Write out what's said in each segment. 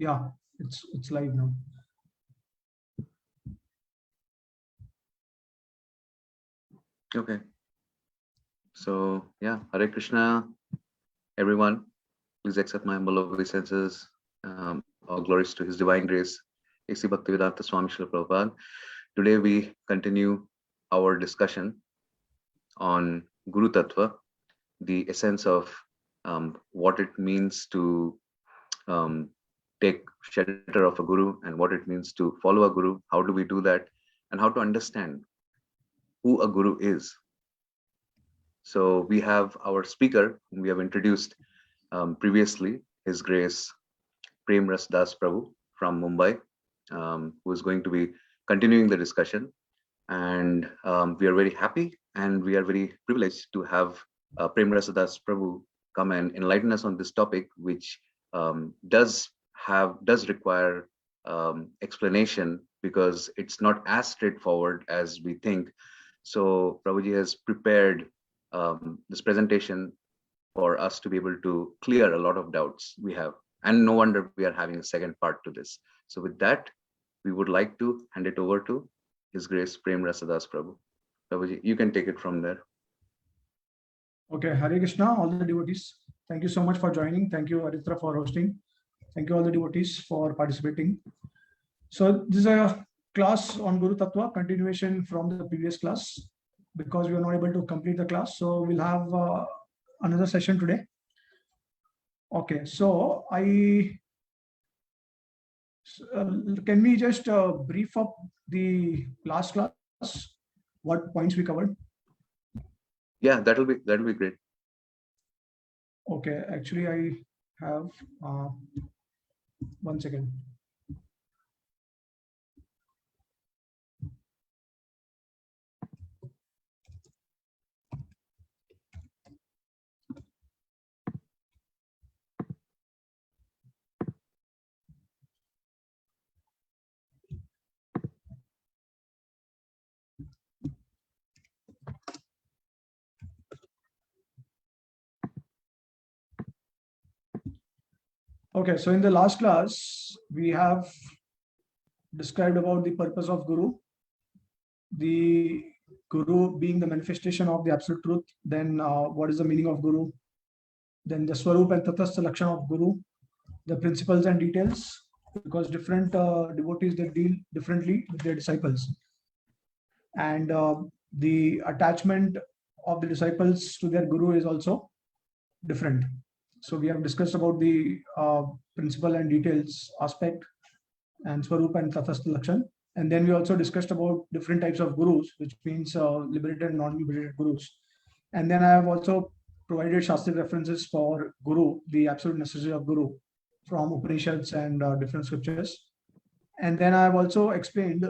Yeah, it's live now. Okay. So yeah, Hare Krishna, everyone. Please accept my humble obeisances. All glories to His Divine Grace, A.C. Bhaktivedanta Swami Srila Prabhupada. Today we continue our discussion on Guru Tattva, the essence of what it means to take shelter of a Guru and what it means to follow a Guru. How do we do that? And how to understand who a Guru is. So we have our speaker, whom we have introduced previously, His Grace Prem Ras Das Prabhu from Mumbai, who is going to be continuing the discussion. And we are very happy and we are very privileged to have Prem Ras Das Prabhu come and enlighten us on this topic, which does require explanation because it's not as straightforward as we think. So Prabhuji has prepared this presentation for us to be able to clear a lot of doubts we have. And no wonder we are having a second part to this. So with that, we would like to hand it over to His Grace Prem Ras Das Prabhu. Prabhuji, you can take it from there. Okay, Hare Krishna, all the devotees. Thank you so much for joining. Thank you, Aritra, for hosting. Thank you all the devotees for participating. So this is a class on Guru Tattva, continuation from the previous class, because we were not able to complete the class. So we'll have another session today. Okay, so can we just brief up the last class, what points we covered? Yeah, that'll be great. Okay, actually I have 1 second. Okay, so in the last class, we have described about the purpose of Guru, the Guru being the manifestation of the absolute truth, then what is the meaning of Guru, then the Swarup and Tatastha Lakshana of Guru, the principles and details, because different devotees, they deal differently with their disciples, and the attachment of the disciples to their Guru is also different. So we have discussed about the principle and details aspect and Swarup and Tatastha Lakshan. And then we also discussed about different types of gurus, which means liberated and non-liberated gurus. And then I have also provided Shastri references for Guru, the absolute necessity of Guru from Upanishads and different scriptures. And then I have also explained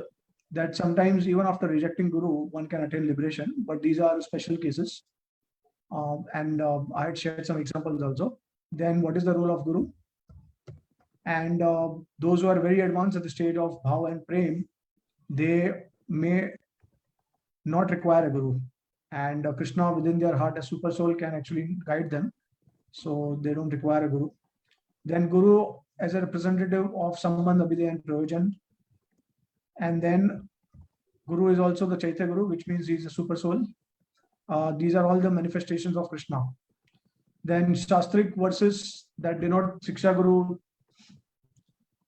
that sometimes even after rejecting Guru, one can attain liberation, but these are special cases. And I had shared some examples also. Then what is the role of Guru? And those who are very advanced at the stage of Bhav and Prem, they may not require a Guru. And Krishna within their heart, a super soul, can actually guide them. So they don't require a Guru. Then Guru as a representative of Sambandha, Abhidheya and Prayojan. And then Guru is also the Chaitya Guru, which means he's a super soul. These are all the manifestations of Krishna. Then Shastric verses that denote Siksha Guru,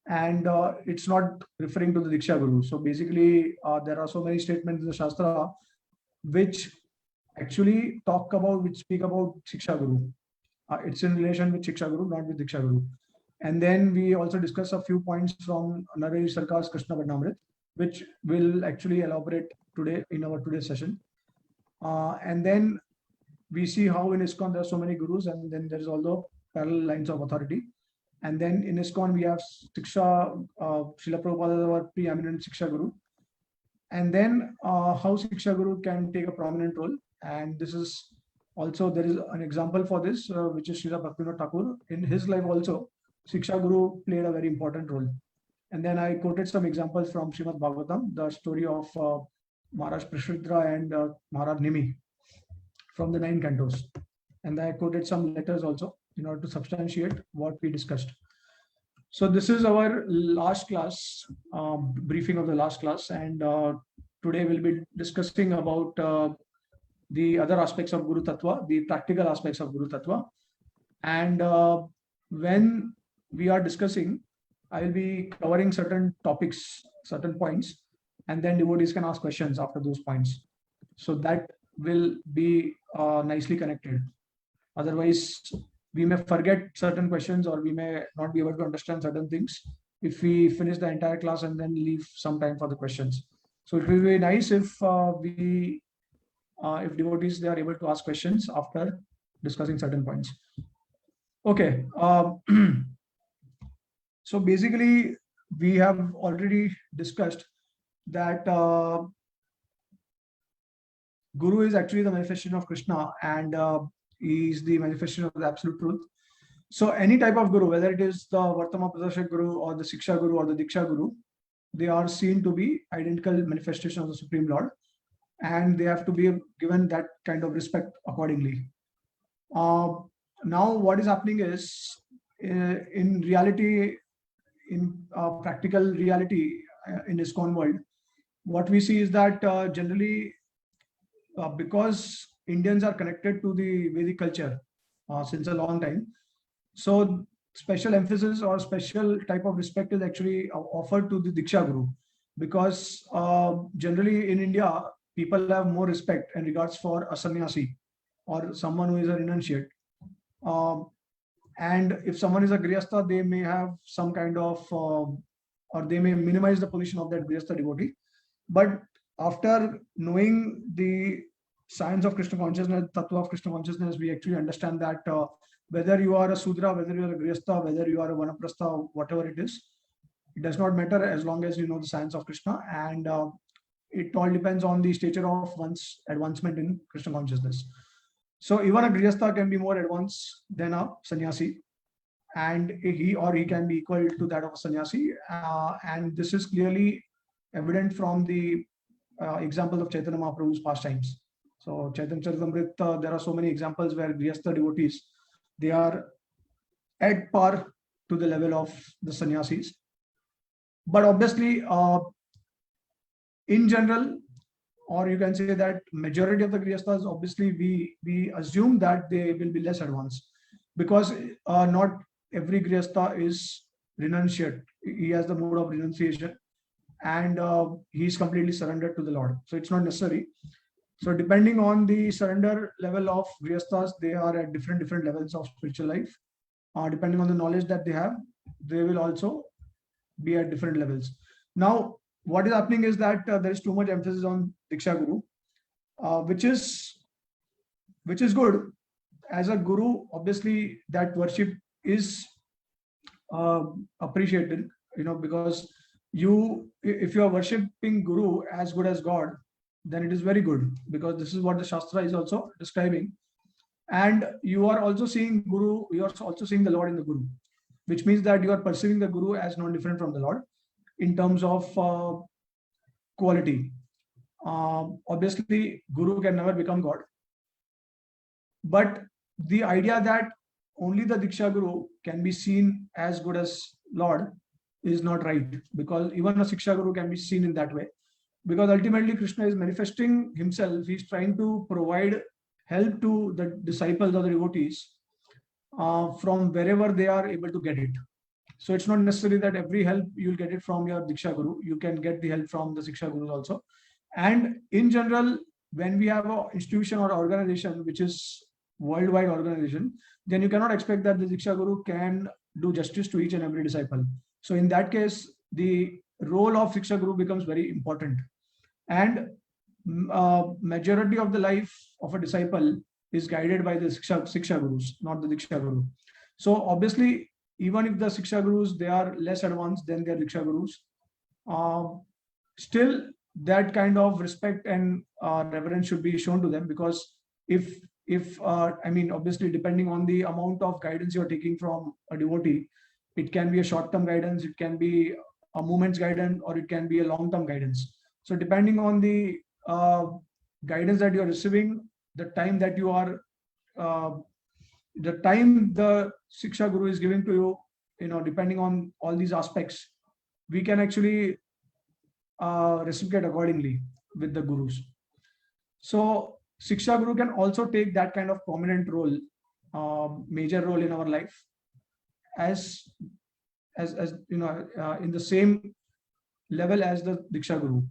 and it's not referring to the Diksha Guru. So basically, there are so many statements in the Shastra which actually speak about Siksha Guru. It's in relation with Siksha Guru, not with Diksha Guru. And then we also discuss a few points from Naresh Sarkar's Krishna Bharnamrit, which will actually elaborate today in our today's session. And then we see how in ISKCON there are so many gurus, and then there is also parallel lines of authority. And then in ISKCON we have Siksha, Srila Prabhupada, our preeminent Siksha Guru. And then how Siksha Guru can take a prominent role. And this is also, there is an example for this, which is Srila Bhaktivinoda Thakur. In his life also, Siksha Guru played a very important role. And then I quoted some examples from Srimad Bhagavatam, the story of Maharaj Prishridra and Maharaj Nimi from the 9 cantos. And I quoted some letters also in order to substantiate what we discussed. So this is our last class, briefing of the last class, and today we'll be discussing about the other aspects of Guru Tattva, the practical aspects of Guru Tattva. And when we are discussing, I will be covering certain topics, certain points, and then devotees can ask questions after those points. So that will be nicely connected. Otherwise, we may forget certain questions or we may not be able to understand certain things if we finish the entire class and then leave some time for the questions. So it will be nice if if devotees, they are able to ask questions after discussing certain points. Okay. So basically, we have already discussed that Guru is actually the manifestation of Krishna, and he is the manifestation of the absolute truth. So any type of Guru, whether it is the Vartama Pradarshak Guru or the Siksha Guru or the Diksha Guru, they are seen to be identical manifestation of the Supreme Lord, and they have to be given that kind of respect accordingly. Now what is happening is, in reality, in practical reality, in ISKCON world, what we see is that generally, because Indians are connected to the Vedic culture since a long time, so special emphasis or special type of respect is actually offered to the Diksha Guru, because generally in India, people have more respect and regards for a sannyasi or someone who is a renunciate. And if someone is a Grihastha, they may have some kind of, or they may minimize the position of that Grihastha devotee. But after knowing the science of Krishna consciousness, Tattva of Krishna consciousness, we actually understand that whether you are a Sudra, whether you are a Grihastha, whether you are a Vanaprastha, whatever it is, it does not matter as long as you know the science of Krishna, and it all depends on the stature of one's advancement in Krishna consciousness. So even a Grihastha can be more advanced than a sannyasi, and he or he can be equal to that of a sannyasi. And this is clearly evident from the example of Chaitanya Mahaprabhu's pastimes. So Chaitanya Charitamrita, there are so many examples where Grihastha devotees, they are at par to the level of the sannyasis. But obviously, in general, or you can say that majority of the Grihasthas, obviously we assume that they will be less advanced, because not every Grihastha is renunciate. He has the mode of renunciation, and he is completely surrendered to the Lord. So it's not necessary. So depending on the surrender level of Grihasthas, they are at different levels of spiritual life. Depending on the knowledge that they have, they will also be at different levels. Now, what is happening is that there is too much emphasis on Diksha Guru, which is good. As a Guru, obviously that worship is appreciated, because if you are worshipping Guru as good as God, then it is very good, because this is what the Shastra is also describing. And you are also seeing Guru, you are also seeing the Lord in the Guru, which means that you are perceiving the Guru as not different from the Lord in terms of quality. Obviously, Guru can never become God. But the idea that only the Diksha Guru can be seen as good as Lord is not right, because even a Siksha Guru can be seen in that way. Because ultimately, Krishna is manifesting himself. He's trying to provide help to the disciples or the devotees from wherever they are able to get it. So it's not necessary that every help you'll get it from your Diksha Guru. You can get the help from the Siksha Gurus also. And in general, when we have an institution or organization which is worldwide organization, then you cannot expect that the Diksha Guru can do justice to each and every disciple. So in that case, the role of Siksha Guru becomes very important. And majority of the life of a disciple is guided by the Siksha Gurus, not the Diksha Guru. So obviously, even if the Siksha Gurus, they are less advanced than their Diksha Gurus, still that kind of respect and reverence should be shown to them, because if obviously, depending on the amount of guidance you're taking from a devotee, it can be a short-term guidance, it can be a moment's guidance, or it can be a long-term guidance. So depending on the guidance that you're receiving, the time that you are, the time the Siksha Guru is giving to you depending on all these aspects, we can actually reciprocate accordingly with the gurus. So Shiksha Guru can also take that kind of prominent role, major role in our life, as in the same level as the Diksha Guru.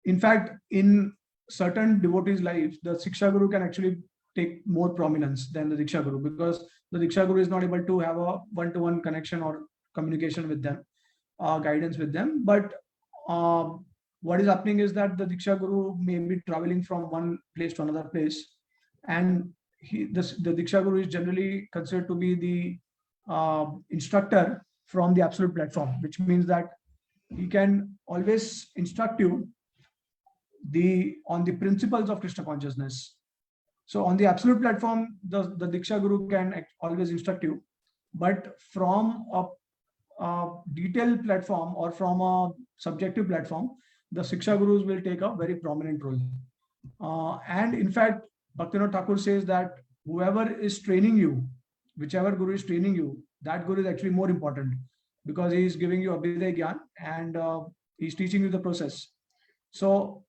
In fact, in certain devotees' lives, the Shiksha Guru can actually take more prominence than the Diksha Guru, because the Diksha Guru is not able to have a one-to-one connection or communication with them, guidance with them. But what is happening is that the Diksha Guru may be traveling from one place to another place, and the Diksha Guru is generally considered to be the instructor from the absolute platform, which means that he can always instruct you on the principles of Krishna consciousness. So on the absolute platform, the Diksha Guru can always instruct you, but from a detailed platform or from a subjective platform, the Shiksha Gurus will take a very prominent role. And in fact, Bhaktivinoda Thakur says that whoever is training you, whichever Guru is training you, that Guru is actually more important, because he is giving you Abhyuday Gyan and he's teaching you the process. So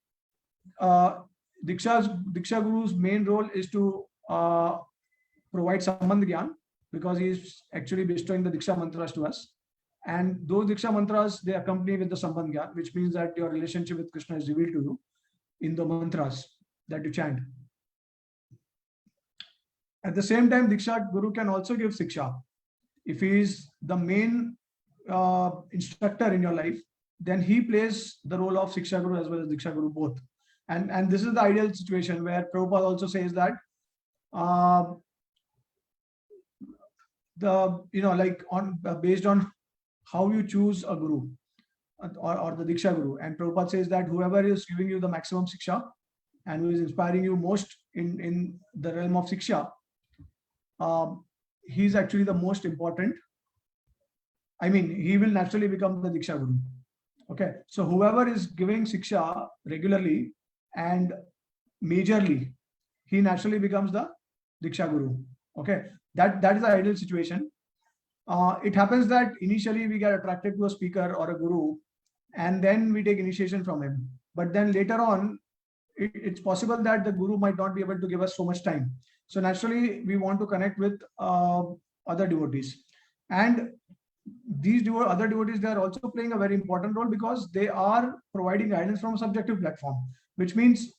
Diksha Guru's main role is to provide Sambandh Gyan, because he is actually bestowing the Diksha mantras to us. And those Diksha mantras, they accompany with the Sambandh Gyan, which means that your relationship with Krishna is revealed to you in the mantras that you chant. At the same time, Diksha Guru can also give Shiksha. If he is the main instructor in your life, then he plays the role of Shiksha Guru as well as Diksha Guru both. And this is the ideal situation where Prabhupada also says that based on how you choose a guru or the Diksha Guru, and Prabhupada says that whoever is giving you the maximum Shiksha and who is inspiring you most in the realm of Shiksha, he is actually the most important. I mean, he will naturally become the Diksha Guru. Okay, so whoever is giving Shiksha regularly and majorly, he naturally becomes the Diksha Guru. Okay, that is the ideal situation. It happens that initially we get attracted to a speaker or a guru, and then we take initiation from him. But then later on, it's possible that the guru might not be able to give us so much time. So naturally, we want to connect with other devotees. And these other devotees, they are also playing a very important role, because they are providing guidance from a subjective platform, which means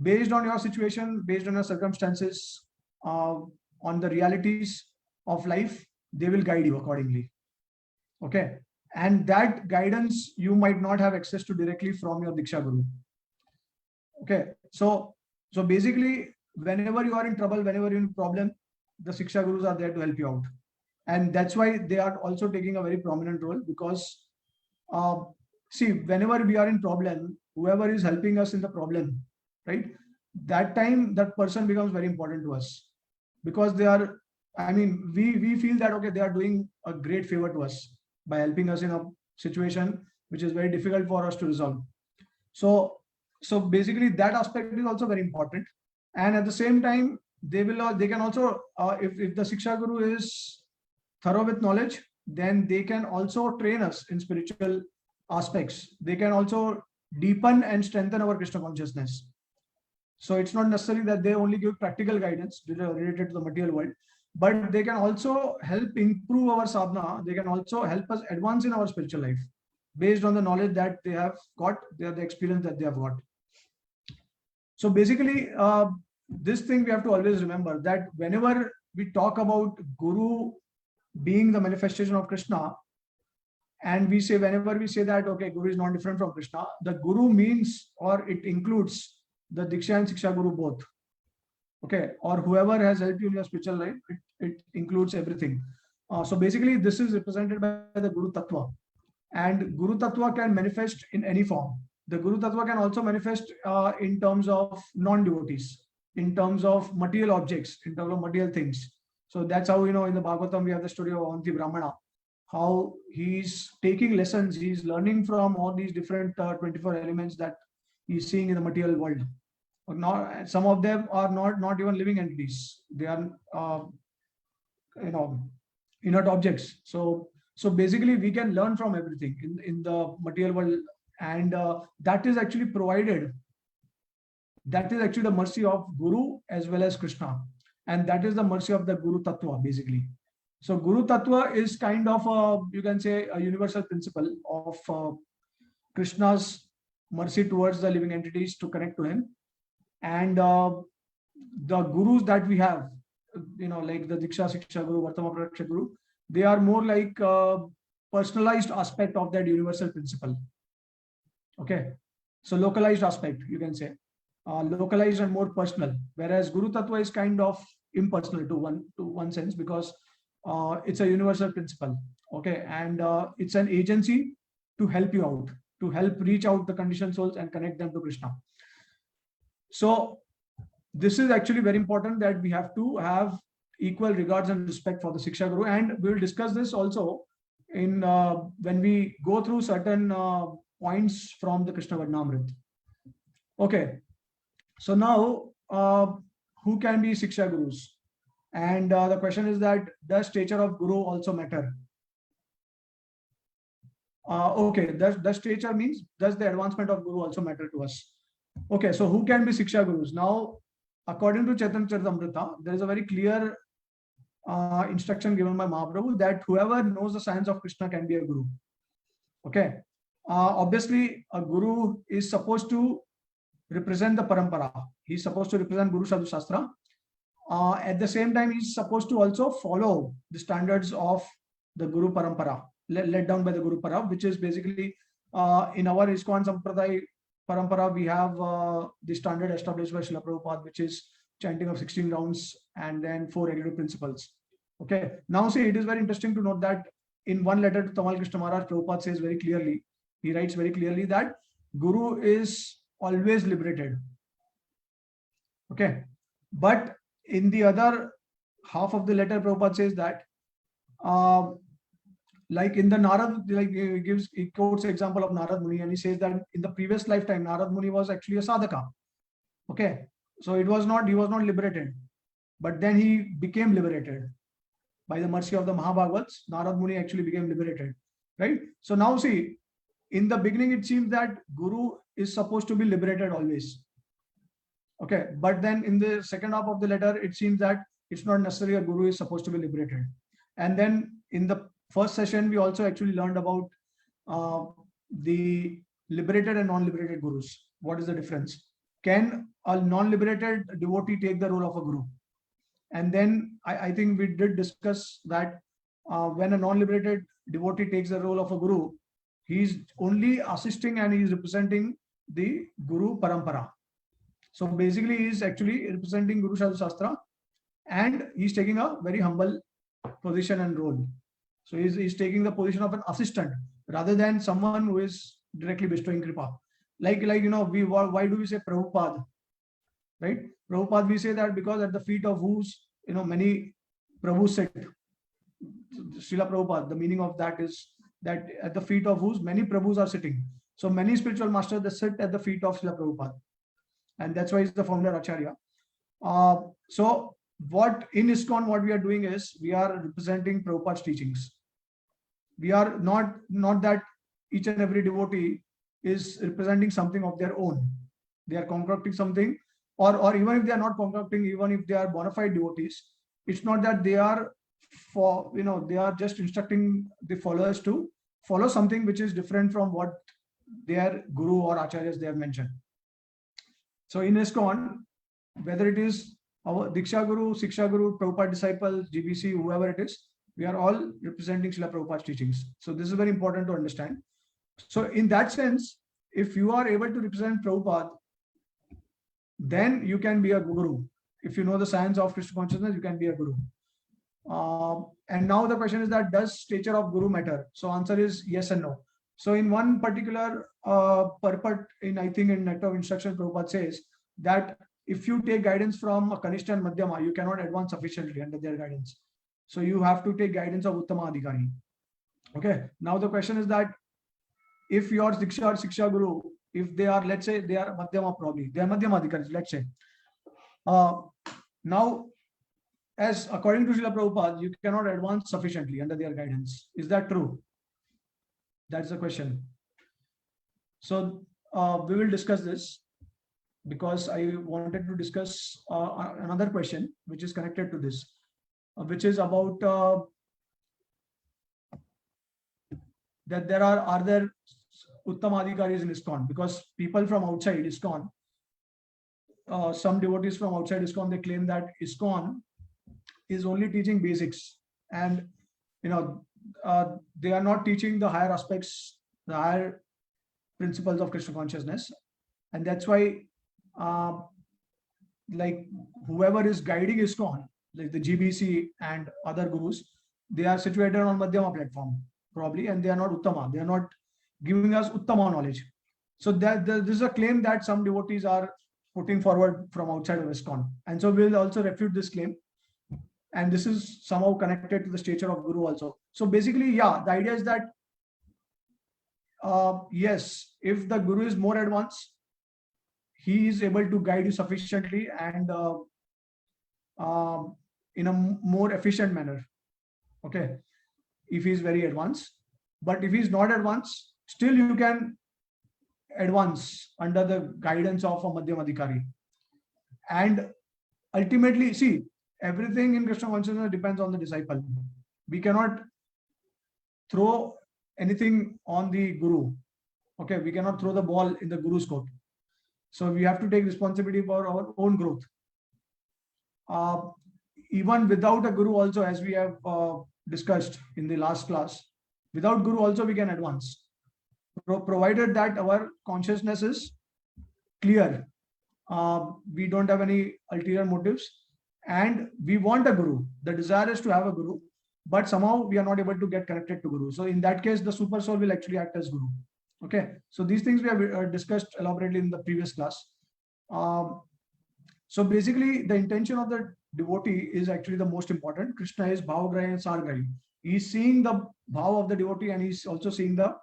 based on your situation, based on your circumstances, on the realities of life, they will guide you accordingly. Okay, and that guidance you might not have access to directly from your Diksha Guru. Okay, so basically, whenever you are in trouble, whenever you're in problem, the Shiksha Gurus are there to help you out. And that's why they are also taking a very prominent role, because see, whenever we are in problem, whoever is helping us in the problem, right, that time that person becomes very important to us, because they are, I mean, we feel that, okay, they are doing a great favor to us by helping us in a situation which is very difficult for us to resolve. So basically that aspect is also very important. And at the same time, they can also, if the Shiksha Guru is thorough with knowledge, then they can also train us in spiritual aspects. They can also deepen and strengthen our Krishna consciousness. So it's not necessary that they only give practical guidance related to the material world, but they can also help improve our sadhana. They can also help us advance in our spiritual life based on the knowledge that they have got, the experience that they have got. So basically, this thing we have to always remember, that whenever we talk about Guru being the manifestation of Krishna, and whenever we say that, okay, Guru is not different from Krishna, the Guru means, or it includes the Diksha and Shiksha Guru both. Okay, or whoever has helped you in your spiritual life, it includes everything. So basically, this is represented by the Guru Tattva, and Guru Tattva can manifest in any form. The Guru Tattva can also manifest in terms of non-devotees, in terms of material objects, in terms of material things. So that's how, in the Bhagavatam, we have the story of Avanti Brahmana, how he's taking lessons, he's learning from all these different 24 elements that he's seeing in the material world. Not, some of them are not even living entities. They are, inert objects. So basically we can learn from everything in the material world, and that is actually provided. That is actually the mercy of Guru as well as Krishna, and that is the mercy of the Guru Tattva basically. So Guru Tattva is kind of a, you can say, a universal principle of Krishna's mercy towards the living entities to connect to him. And the gurus that we have, like the Diksha Siksha Guru, Vartama Praraksha Guru, they are more like personalized aspect of that universal principle. Okay, so localized aspect, you can say, localized and more personal, whereas Guru Tattva is kind of impersonal to one sense, because it's a universal principle. Okay, and it's an agency to help you out, to help reach out the conditioned souls and connect them to Krishna. So this is actually very important, that we have to have equal regards and respect for the Siksha Guru, and we will discuss this also in when we go through certain points from the Krishna Varnamrit. Okay, so now who can be Siksha Gurus? And the question is that, does stature of Guru also matter? Okay, does stature means, does the advancement of Guru also matter to us? Okay, so who can be Siksha Gurus? Now, according to Chaitanya Charitamrita, there is a very clear instruction given by Mahaprabhu that whoever knows the science of Krishna can be a Guru. Okay, obviously a Guru is supposed to represent the Parampara. He's supposed to represent Guru Sadhu Shastra. At the same time, he's supposed to also follow the standards of the Guru Parampara, led down by the Guru Para, which is basically in our ISKCON Sampradaya Parampara, we have the standard established by Srila Prabhupada, which is chanting of 16 rounds and then 4 regulative principles. Okay, now see, it is very interesting to note that in one letter to Tamal Krishna Maharaj, Prabhupada says very clearly, he writes very clearly that Guru is always liberated. Okay, but in the other half of the letter, Prabhupada says that like in the Narad, like he quotes example of Narad Muni, and he says that in the previous lifetime, Narad Muni was actually a sadhaka. Okay, so he was not liberated, but then he became liberated by the mercy of the Mahabhagavats. Narad Muni actually became liberated, right? So now see, in the beginning, it seems that Guru is supposed to be liberated always. Okay, but then in the second half of the letter, it seems that it's not necessary a Guru is supposed to be liberated. And then in the first session, we also actually learned about the liberated and non-liberated Gurus. What is the difference? Can a non-liberated devotee take the role of a Guru? And then I think we did discuss that when a non-liberated devotee takes the role of a Guru, he's only assisting and he's representing the Guru Parampara. So basically, he's actually representing Guru Sadhu Shastra, and he's taking a very humble position and role. So he's taking the position of an assistant rather than someone who is directly bestowing kripa. Like why do we say Prabhupada, right? Prabhupada, we say that because at the feet of whose many Prabhus sit. Srila Prabhupada, the meaning of that is that at the feet of whose many Prabhus are sitting. So many spiritual masters, they sit at the feet of Srila Prabhupada, and that's why he's the founder Acharya. So what in ISKCON, what we are doing is we are representing Prabhupada's teachings. We are not that each and every devotee is representing something of their own. They are concocting something, or even if they are not concocting, even if they are bona fide devotees, it's not that they are they are just instructing the followers to follow something which is different from what their guru or acharyas they have mentioned. So in ISKCON, whether it is our Diksha Guru, Siksha Guru, Prabhupada disciples, GBC, whoever it is, we are all representing Srila Prabhupada's teachings. So this is very important to understand. So in that sense, if you are able to represent Prabhupada, then you can be a Guru. If you know the science of Krishna consciousness, you can be a Guru. And now the question is that, does stature of Guru matter? So answer is yes and no. So in one particular purport, I think in Nectar of Instruction, Prabhupada says that if you take guidance from a Kanishta and Madhyama, you cannot advance sufficiently under their guidance. So you have to take guidance of Uttama Adhikari. Okay. Now the question is that if your Diksha or Siksha Guru, if they are, let's say they are Madhyama, probably they are Madhyama Adhikaris, let's say. Now as according to Srila Prabhupada, you cannot advance sufficiently under their guidance. Is that true? That's the question. So we will discuss this, because I wanted to discuss another question which is connected to this, which is about that are there Uttama Adhikaris in ISKCON, because people from outside ISKCON, some devotees from outside ISKCON, they claim that ISKCON is only teaching basics, and they are not teaching the higher aspects, the higher principles of Krishna consciousness, and that's why like whoever is guiding ISKCON, like the GBC and other gurus, they are situated on Madhyama platform probably, and they are not Uttama. They are not giving us Uttama knowledge. So this is a claim that some devotees are putting forward from outside of ISKCON, and so we'll also refute this claim. And this is somehow connected to the stature of Guru also. So basically, yeah, the idea is that yes, if the Guru is more advanced, he is able to guide you sufficiently and in a more efficient manner. Okay, if he is very advanced. But if he is not advanced, still you can advance under the guidance of a Madhyama Adhikari. And ultimately, see, everything in Krishna consciousness depends on the disciple. We cannot throw anything on the Guru. Okay, we cannot throw the ball in the Guru's court. So we have to take responsibility for our own growth. Even without a Guru also, as we have discussed in the last class, without Guru also we can advance, provided that our consciousness is clear. We don't have any ulterior motives, and we want a Guru. The desire is to have a Guru, but somehow we are not able to get connected to Guru. So in that case, the super soul will actually act as Guru. Okay, so these things we have discussed elaborately in the previous class. So basically, the intention of the devotee is actually the most important. Krishna is Bhavagrahi and Sargrahi. He's seeing the bhav of the devotee, and he's also seeing the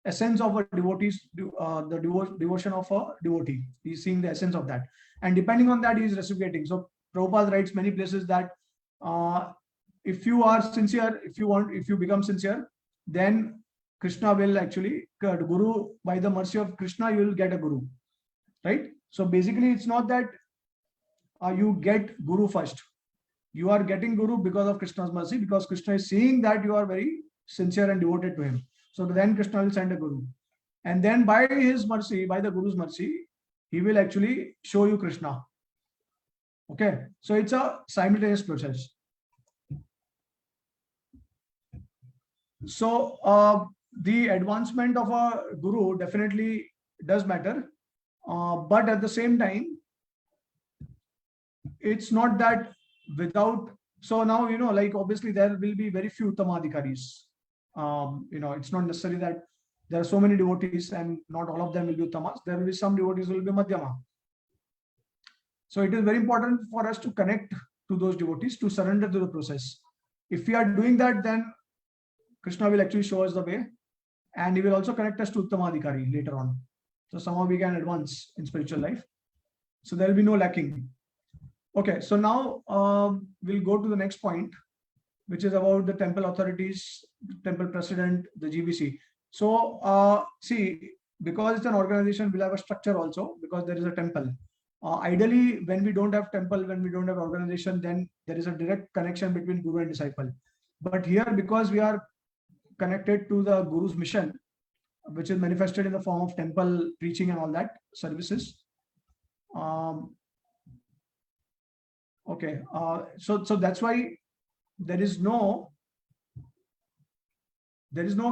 essence of a devotee's devotion of a devotee. He's seeing the essence of that, and depending on that, he is reciprocating. So Prabhupada writes many places that if you are sincere, if you become sincere, then Krishna will actually Guru, by the mercy of Krishna, you will get a Guru, right? So basically, it's not that you get Guru first. You are getting Guru because of Krishna's mercy, because Krishna is seeing that you are very sincere and devoted to him. So then Krishna will send a Guru. And then by his mercy, by the Guru's mercy, he will actually show you Krishna. Okay, so it's a simultaneous process. So the advancement of a Guru definitely does matter. But at the same time, it's not that without, so now, like obviously there will be very few Uttama Adhikaris. It's not necessary that there are so many devotees and not all of them will be Uttamas. There will be some devotees who will be Madhyama. So it is very important for us to connect to those devotees, to surrender to the process. If we are doing that, then Krishna will actually show us the way, and he will also connect us to Uttama Adhikari later on. So somehow we can advance in spiritual life. So there will be no lacking. Okay, so now we'll go to the next point, which is about the temple authorities, temple president, the GBC. So see, because it's an organization, we'll have a structure also, because there is a temple. Ideally, when we don't have temple, when we don't have organization, then there is a direct connection between Guru and disciple. But here, because we are connected to the Guru's mission, which is manifested in the form of temple preaching and all that services. Okay, so that's why there is no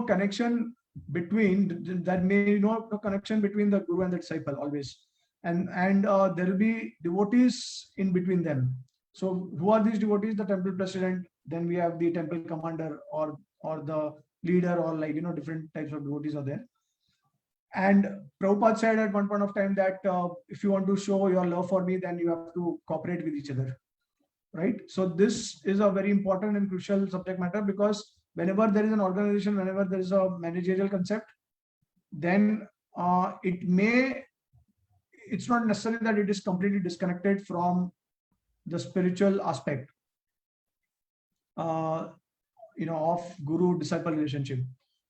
connection between that, may no connection between the Guru and the disciple always, and there will be devotees in between them. So who are these devotees? The temple president, then we have the temple commander or the leader, or different types of devotees are there. And Prabhupada said at one point of time that if you want to show your love for me, then you have to cooperate with each other, right? So this is a very important and crucial subject matter, because whenever there is an organization, whenever there is a managerial concept, then it's not necessary that it is completely disconnected from the spiritual aspect. of guru disciple relationship,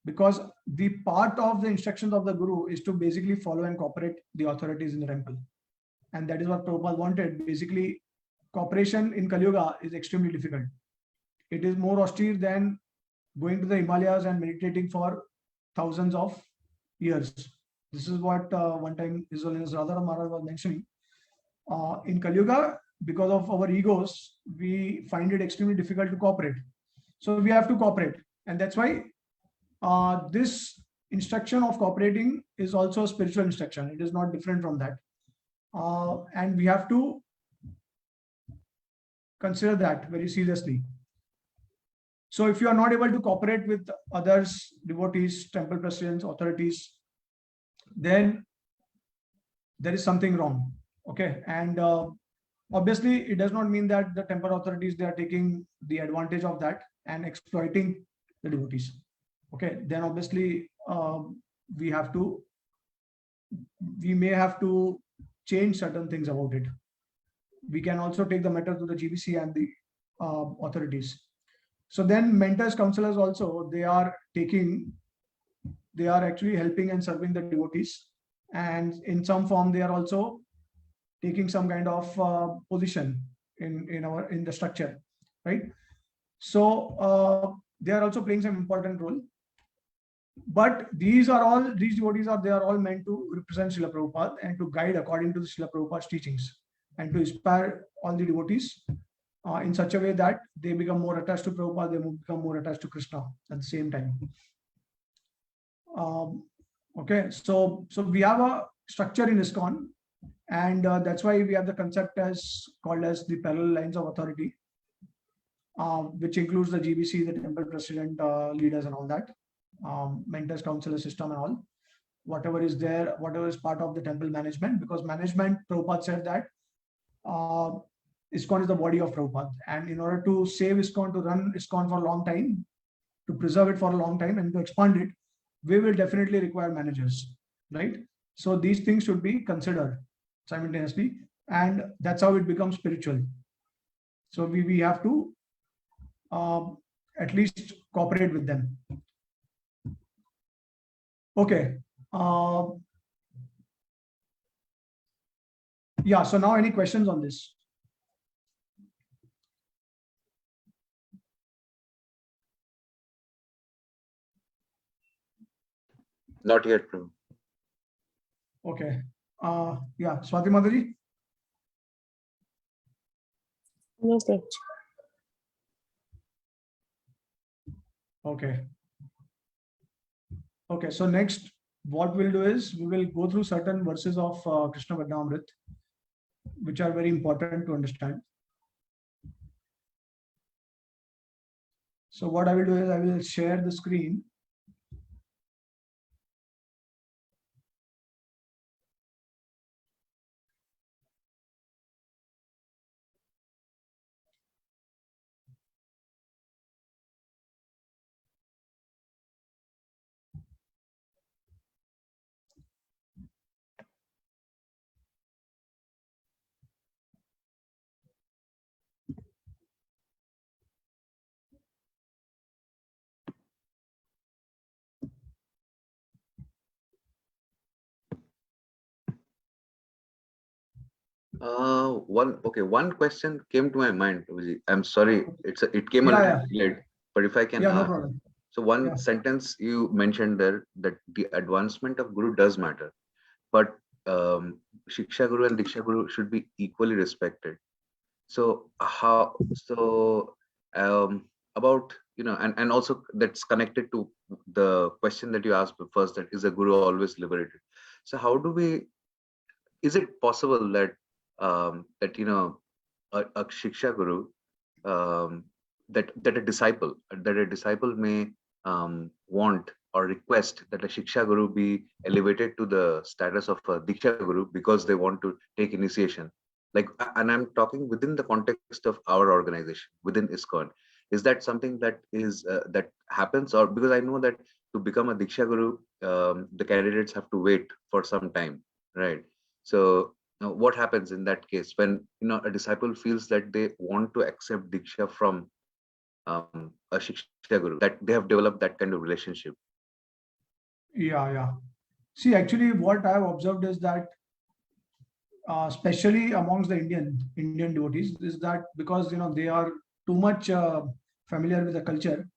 because the part of the instructions of the guru is to basically follow and cooperate the authorities in the temple, and that is what Prabhupada wanted. Basically, cooperation in Kali Yuga is extremely difficult. It is more austere than going to the Himalayas and meditating for thousands of years. This is what one time His Holiness Radharam Maharaj was mentioning. In Kali Yuga, because of our egos, we find it extremely difficult to cooperate. So we have to cooperate, and that's why this instruction of cooperating is also a spiritual instruction. It is not different from that, and we have to consider that very seriously. So if you are not able to cooperate with others, devotees, temple presidents, authorities, then there is something wrong. Okay, and obviously it does not mean that the temple authorities, they are taking the advantage of that and exploiting the devotees. Okay, then obviously we may have to change certain things about it. We can also take the matter to the GBC and the authorities. So then mentors, counselors also, they are actually helping and serving the devotees, and in some form they are also taking some kind of position in the structure, right? So they are also playing some important role. But these devotees are all meant to represent Srila Prabhupada and to guide according to the Srila Prabhupada's teachings, and to inspire all the devotees in such a way that they become more attached to Prabhupada, they become more attached to Krishna at the same time. Okay, so we have a structure in ISKCON, and that's why we have the concept called as the parallel lines of authority, which includes the GBC, the temple president, leaders, and all that, mentors, counselor system, and all. Whatever is there, whatever is part of the temple management, because management, Prabhupada said that ISKCON is the body of Prabhupada, and in order to save ISKCON, to run ISKCON for a long time, to preserve it for a long time, and to expand it, we will definitely require managers, right? So these things should be considered simultaneously, and that's how it becomes spiritual. So we have to at least cooperate with them. Okay. Yeah, so now any questions on this? Not yet, Prabhu. Okay. Yeah, Swati Mataji? No, sir. Okay. Okay, so next, what we'll do is we will go through certain verses of Krishna Bharnamrit, which are very important to understand. So what I will do is I will share the screen. One question came to my mind, Vijay. I'm sorry, it came a little late, but if I can Yeah, no ask. problem. So one Yeah. sentence you mentioned there, that the advancement of Guru does matter, but Shiksha Guru and Diksha Guru should be equally respected. So about, and also that's connected to the question that you asked first, that is a Guru always liberated? So how do we, is it possible that a Shiksha Guru, that a disciple may want or request that a Shiksha Guru be elevated to the status of a Diksha Guru because they want to take initiation? And I'm talking within the context of our organization, within ISKCON. Is that something that that happens? Or because I know that to become a Diksha Guru, the candidates have to wait for some time, right? So what happens in that case when a disciple feels that they want to accept Diksha from a Shiksha Guru, that they have developed that kind of relationship. Yeah. See, actually, what I have observed is that, especially amongst the Indian devotees, is that because they are too much familiar with the culture,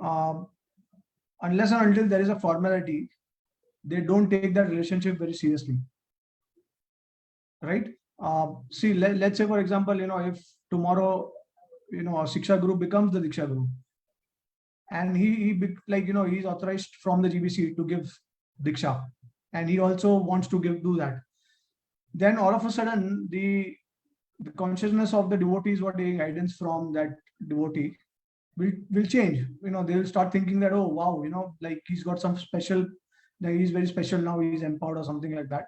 um, unless and until there is a formality, they don't take that relationship very seriously, right? See, let's say for example, if tomorrow, a Shiksha Guru becomes the Diksha Guru, and he's authorized from the GBC to give Diksha, and he also wants to do that. Then all of a sudden, the consciousness of the devotees who are taking guidance from that devotee will change. They will start thinking that, oh wow, like he's got some special, like he's very special now, he's empowered or something like that.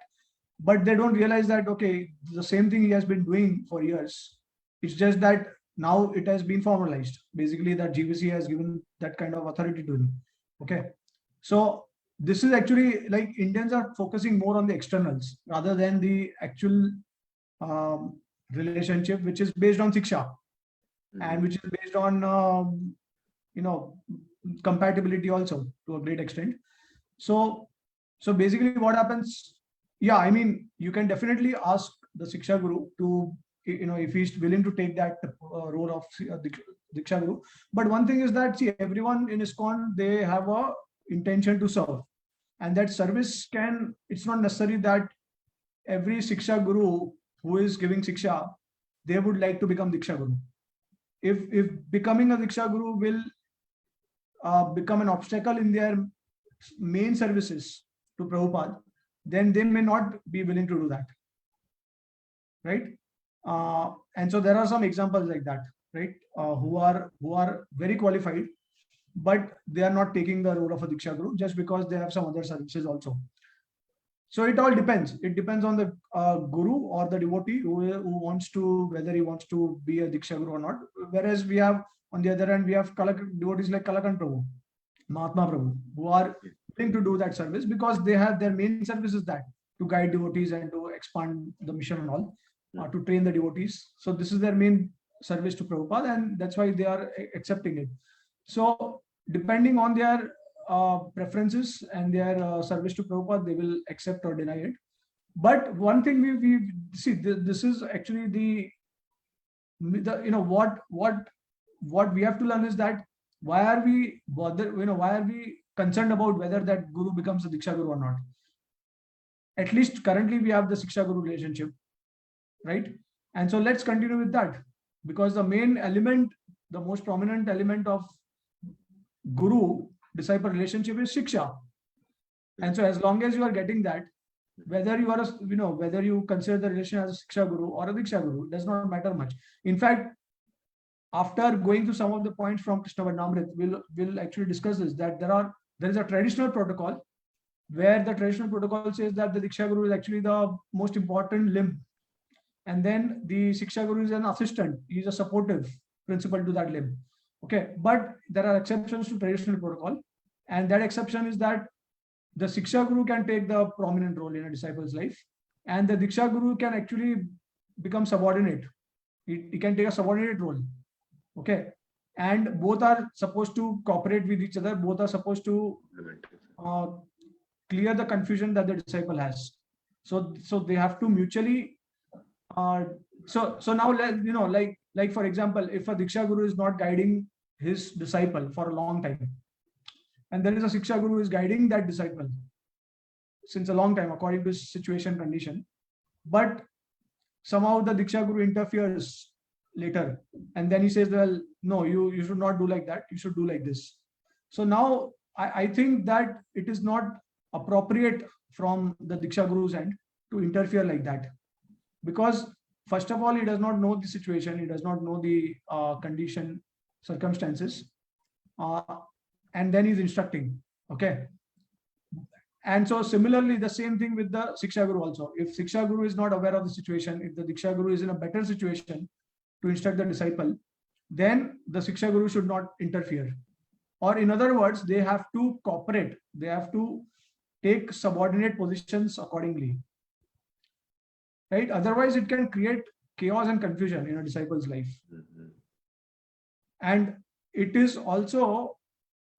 But they don't realize that, okay, the same thing he has been doing for years. It's just that now it has been formalized. Basically, that GBC has given that kind of authority to him. Okay. So this is actually, like, Indians are focusing more on the externals rather than the actual relationship, which is based on Siksha and which is based on, compatibility also to a great extent. So basically what happens, yeah, I mean, you can definitely ask the Siksha Guru to, if he's willing to take that role of Diksha Guru. But one thing is that, see, everyone in ISKCON, they have a intention to serve. And that service it's not necessary that every Siksha Guru who is giving Siksha, they would like to become Diksha Guru. If becoming a Diksha Guru will become an obstacle in their main services to Prabhupada, then they may not be willing to do that, right? And so there are some examples like that, right? Who are very qualified, but they are not taking the role of a Diksha Guru just because they have some other services also. So it all depends. It depends on the Guru or the devotee who wants to, whether he wants to be a Diksha Guru or not. Whereas we have, on the other hand, we have devotees like Kalakant Prabhu, Mahatma Prabhu, who are willing to do that service because they have their main service is that to guide devotees and to expand the mission and all, to train the devotees. So this is their main service to Prabhupada, and that's why they are accepting it. So depending on their preferences and their service to Prabhupada, they will accept or deny it. But one thing we see, this is actually the what we have to learn is that why are we why are we concerned about whether that Guru becomes a Diksha Guru or not? At least currently we have the Siksha Guru relationship, right? And so let's continue with that, because the main element, the most prominent element of Guru disciple relationship is Shiksha. And so as long as you are getting that, whether you are whether you consider the relation as a Shiksha Guru or a Diksha Guru, does not matter much. In fact, after going through some of the points from Krishna Varnamrit, we'll actually discuss this, that there is a traditional protocol where the traditional protocol says that the Diksha Guru is actually the most important limb, and then the Shiksha Guru is an assistant, he is a supportive principle to that limb. Okay, but there are exceptions to traditional protocol, and that exception is that the Shiksha Guru can take the prominent role in a disciple's life, and the Diksha Guru can actually become subordinate. He can take a subordinate role. Okay, and both are supposed to cooperate with each other. Both are supposed to clear the confusion that the disciple has. So they have to mutually. So now, like for example, if a Diksha Guru is not guiding his disciple for a long time, and there is a Shiksha Guru who is guiding that disciple since a long time according to his situation condition, but somehow the Diksha Guru interferes later, and then he says, well, no, you should not do like that, you should do like this. So now I think that it is not appropriate from the Diksha Guru's end to interfere like that, because first of all, he does not know the situation, he does not know the condition, circumstances, and then he's instructing. Okay, and so similarly, the same thing with the Shiksha Guru also. If Shiksha Guru is not aware of the situation, if the Diksha Guru is in a better situation to instruct the disciple, then the Shiksha Guru should not interfere. Or in other words, they have to cooperate, they have to take subordinate positions accordingly, right? Otherwise it can create chaos and confusion in a disciple's life. And it is also,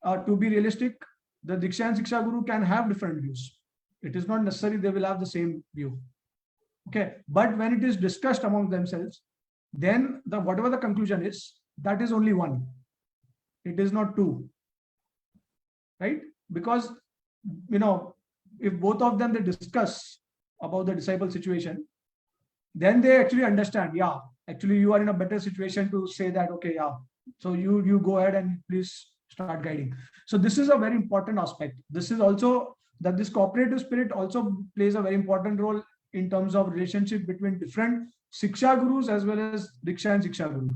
to be realistic, the Diksha and Siksha Guru can have different views. It is not necessary they will have the same view. Okay, but when it is discussed among themselves, then whatever the conclusion is, that is only one. It is not two, right? Because if both of them they discuss about the disciple situation, then they actually understand. Yeah, actually you are in a better situation to say that. Okay, yeah. So you go ahead and please start guiding. So this is a very important aspect. This is also that this cooperative spirit also plays a very important role in terms of relationship between different Siksha Gurus as well as Diksha and Siksha Guru.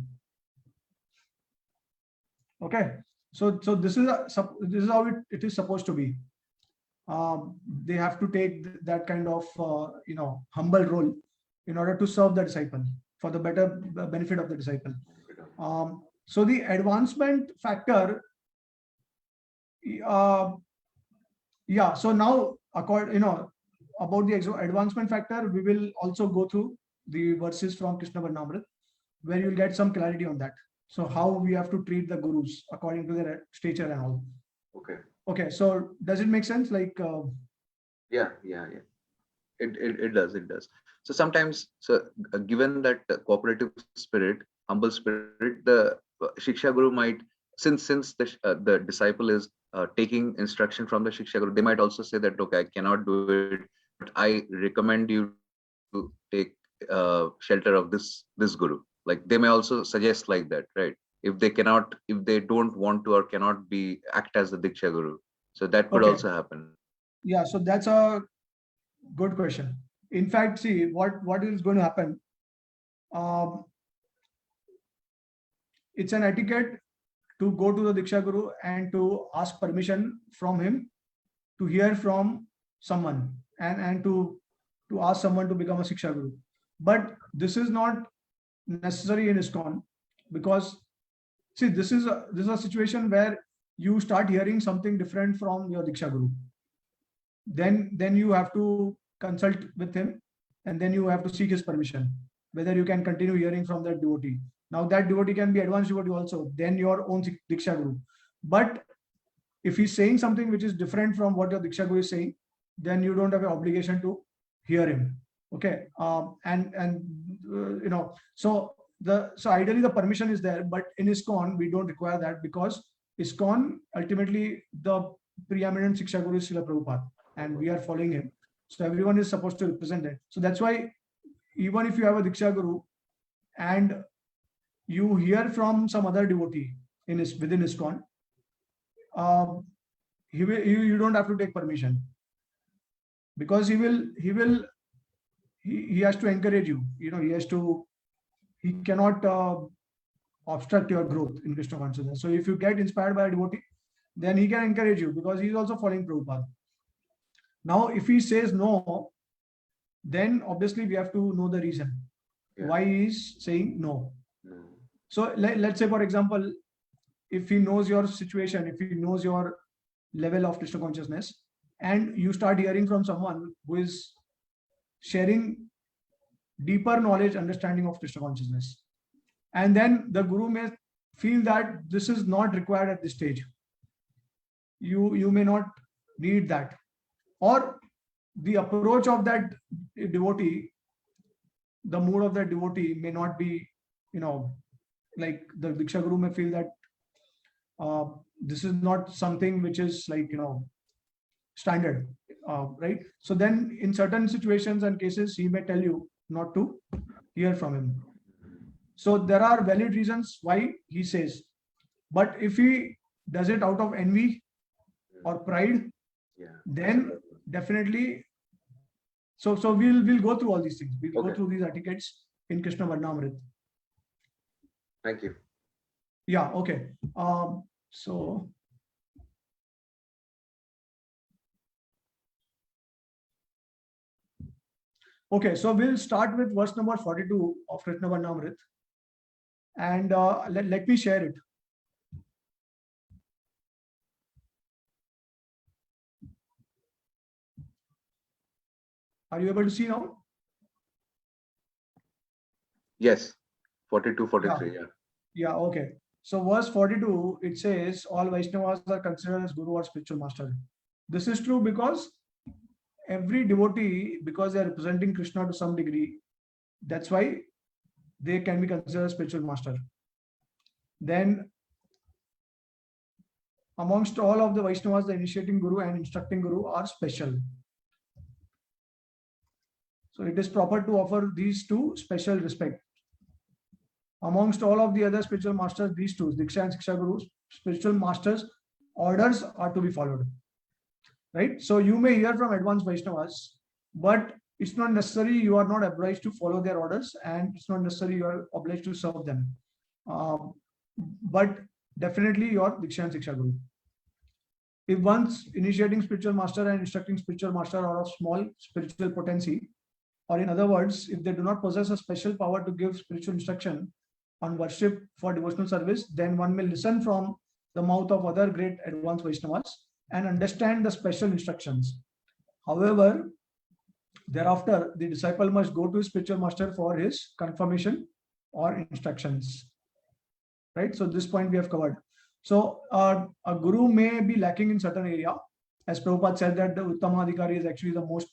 Okay, so this is how it is supposed to be. They have to take that kind of humble role in order to serve the disciple for the better benefit of the disciple. So the advancement factor, yeah. So now, about the advancement factor, we will also go through the verses from Krishna Varnamrit, where you'll get some clarity on that. So how we have to treat the gurus according to their stature and all. Okay. Okay. So does it make sense? Like. Yeah. It does. So sometimes, given that cooperative spirit, humble spirit, the Shiksha Guru might, since the disciple is taking instruction from the Shiksha Guru, they might also say that, okay, I cannot do it, but I recommend you to take shelter of this Guru. Like they may also suggest like that, right? If they don't want to or cannot act as the Diksha Guru, so that could also happen. Yeah, so that's a good question. In fact, see what is going to happen. It's an etiquette to go to the Diksha Guru and to ask permission from him to hear from someone and to ask someone to become a Siksha Guru. But this is not necessary in ISKCON, because see, this is a situation where you start hearing something different from your Diksha Guru. Then you have to consult with him, and then you have to seek his permission whether you can continue hearing from that devotee. Now that devotee can be advanced devotee also, then your own Diksha Guru. But if he's saying something which is different from what your Diksha Guru is saying, then you don't have an obligation to hear him. Okay, so ideally the permission is there, but in ISKCON we don't require that, because ISKCON ultimately the preeminent Siksha Guru is Srila Prabhupada, and we are following him. So everyone is supposed to represent it. So that's why even if you have a Diksha Guru and you hear from some other devotee within ISKCON, you don't have to take permission, because he has to encourage you. He cannot obstruct your growth in Krishna consciousness. So if you get inspired by a devotee, then he can encourage you, because he is also following Prabhupada. Now, if he says no, then obviously we have to know the reason why he is saying no. So let's say, for example, if he knows your situation, if he knows your level of Krishna consciousness, and you start hearing from someone who is sharing deeper knowledge, understanding of Krishna consciousness, and then the Guru may feel that this is not required at this stage. You may not need that, or the approach of that devotee, the mood of that devotee may not be, like the Diksha Guru may feel that this is not something which is like, standard, right? So then in certain situations and cases, he may tell you not to hear from him. So there are valid reasons why he says, but if he does it out of envy or pride, then definitely. So we'll go through all these things. We'll go through these etiquettes in Krishna Varnamrit. Thank you. Yeah. Okay. So. Okay, so we'll start with verse number 42 of Krishna Varnamrit, and let me share it. Are you able to see now? Yes, 42, 43, yeah. Yeah, okay. So verse 42, it says all Vaishnavas are considered as guru or spiritual master. This is true because every devotee, because they are representing Krishna to some degree, that's why they can be considered spiritual master. Then amongst all of the Vaishnavas, the initiating guru and instructing guru are special. So it is proper to offer these two special respect. Amongst all of the other spiritual masters, these two, Diksha and Siksha Gurus, spiritual masters, orders are to be followed. Right? So you may hear from advanced Vaishnavas, but it's not necessary, you are not obliged to follow their orders, and it's not necessary you are obliged to serve them. But definitely your Diksha and Siksha Guru. If one's initiating spiritual master and instructing spiritual master are of small spiritual potency, or in other words, if they do not possess a special power to give spiritual instruction on worship for devotional service, then one may listen from the mouth of other great advanced Vaishnavas and understand the special instructions. However, thereafter, the disciple must go to his spiritual master for his confirmation or instructions. Right? So this point we have covered. So a guru may be lacking in certain area. As Prabhupada said that the Uttama Adhikari is actually the most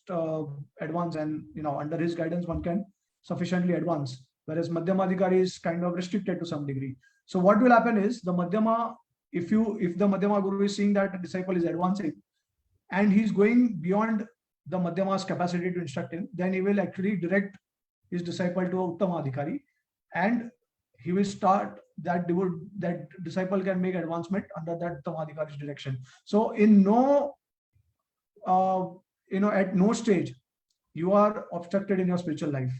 advanced, and under his guidance one can sufficiently advance, whereas Madhyama Adhikari is kind of restricted to some degree. So what will happen is the Madhyama, if the Madhyama Guru is seeing that the disciple is advancing and he's going beyond the Madhyama's capacity to instruct him, then he will actually direct his disciple to a Uttama Adhikari, and he will start that disciple can make advancement under that Uttama Adhikari's direction. So in no at no stage you are obstructed in your spiritual life.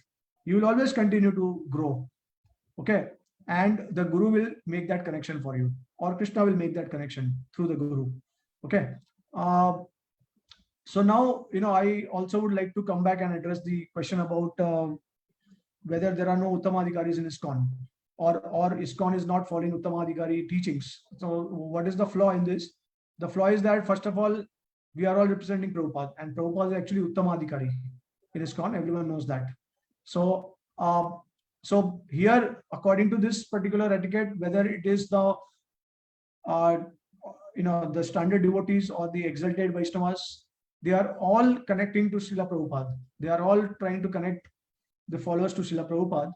You will always continue to grow. Okay, and the Guru will make that connection for you, or Krishna will make that connection through the Guru. Okay. So now, I also would like to come back and address the question about whether there are no Uttama Adhikaris in ISKCON, or ISKCON is not following Uttama Adhikari teachings. So what is the flaw in this? The flaw is that, first of all, we are all representing Prabhupada, and Prabhupada is actually Uttama Adhikari in ISKCON. Everyone knows that. So, so here, according to this particular etiquette, whether it is the the standard devotees or the exalted Vaishnavas, they are all connecting to Srila Prabhupada. They are all trying to connect the followers to Srila Prabhupada.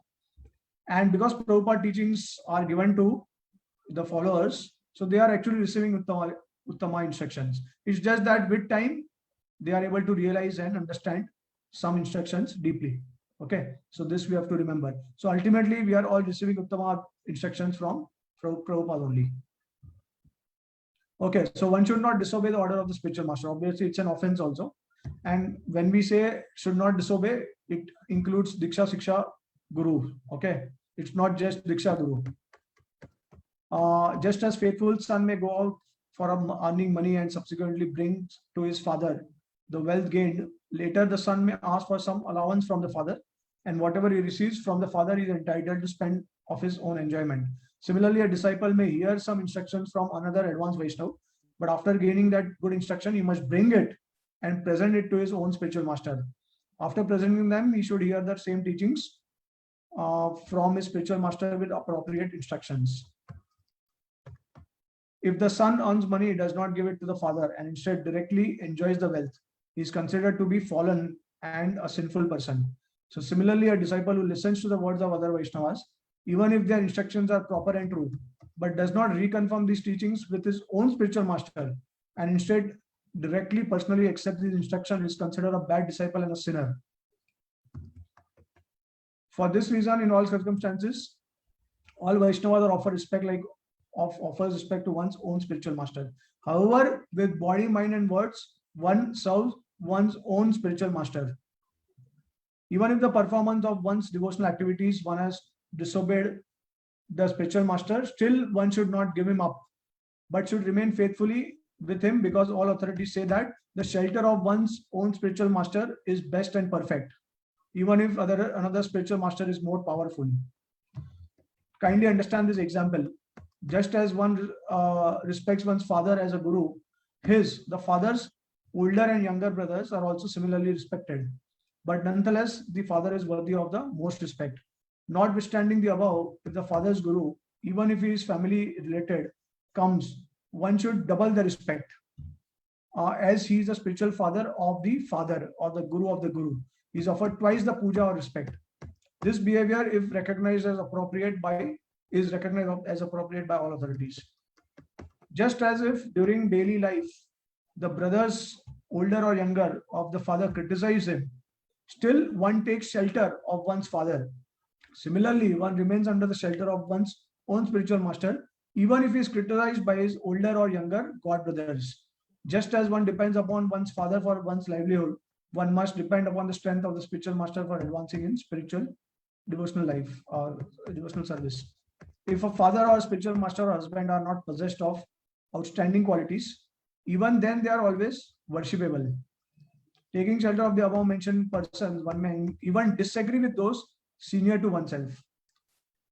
And because Prabhupada teachings are given to the followers, so they are actually receiving Uttama instructions. It's just that with time, they are able to realize and understand some instructions deeply. Okay, so this we have to remember. So ultimately, we are all receiving Uttama instructions from Prabhupada only. Okay, so one should not disobey the order of the spiritual master. Obviously, it's an offense also. And when we say should not disobey, it includes Diksha, Siksha, Guru. Okay, it's not just Diksha Guru. Just as faithful son may go out for earning money and subsequently bring to his father the wealth gained, later the son may ask for some allowance from the father, and whatever he receives from the father is entitled to spend of his own enjoyment. Similarly, a disciple may hear some instructions from another advanced Vaishnava, but after gaining that good instruction, he must bring it and present it to his own spiritual master. After presenting them, he should hear the same teachings from his spiritual master with appropriate instructions. If the son earns money, he does not give it to the father and instead directly enjoys the wealth, he is considered to be fallen and a sinful person. So similarly, a disciple who listens to the words of other Vaishnavas, even if their instructions are proper and true, but does not reconfirm these teachings with his own spiritual master and instead directly personally accepts these instructions, is considered a bad disciple and a sinner. For this reason, in all circumstances, all Vaishnavas offer respect offers respect to one's own spiritual master. However, with body, mind, and words, one serves one's own spiritual master. Even if the performance of one's devotional activities, one has disobeyed the spiritual master, still one should not give him up, but should remain faithfully with him, because all authorities say that the shelter of one's own spiritual master is best and perfect, even if another spiritual master is more powerful. Kindly understand this example. Just as one respects one's father as a guru, the father's older and younger brothers are also similarly respected. But nonetheless, the father is worthy of the most respect. Notwithstanding the above, if the father's guru, even if he is family related, comes, one should double the respect, as he is the spiritual father or the guru of the guru. He is offered twice the puja or respect. This behavior, if recognized as appropriate is recognized as appropriate by all authorities. Just as if during daily life, the brothers, older or younger, of the father criticize him, still one takes shelter of one's father. Similarly, one remains under the shelter of one's own spiritual master, even if he is criticized by his older or younger god brothers. Just as one depends upon one's father for one's livelihood, one must depend upon the strength of the spiritual master for advancing in spiritual devotional life or devotional service. If a father or spiritual master or husband are not possessed of outstanding qualities, even then they are always worshipable. Taking shelter of the above mentioned persons, one may even disagree with those senior to oneself.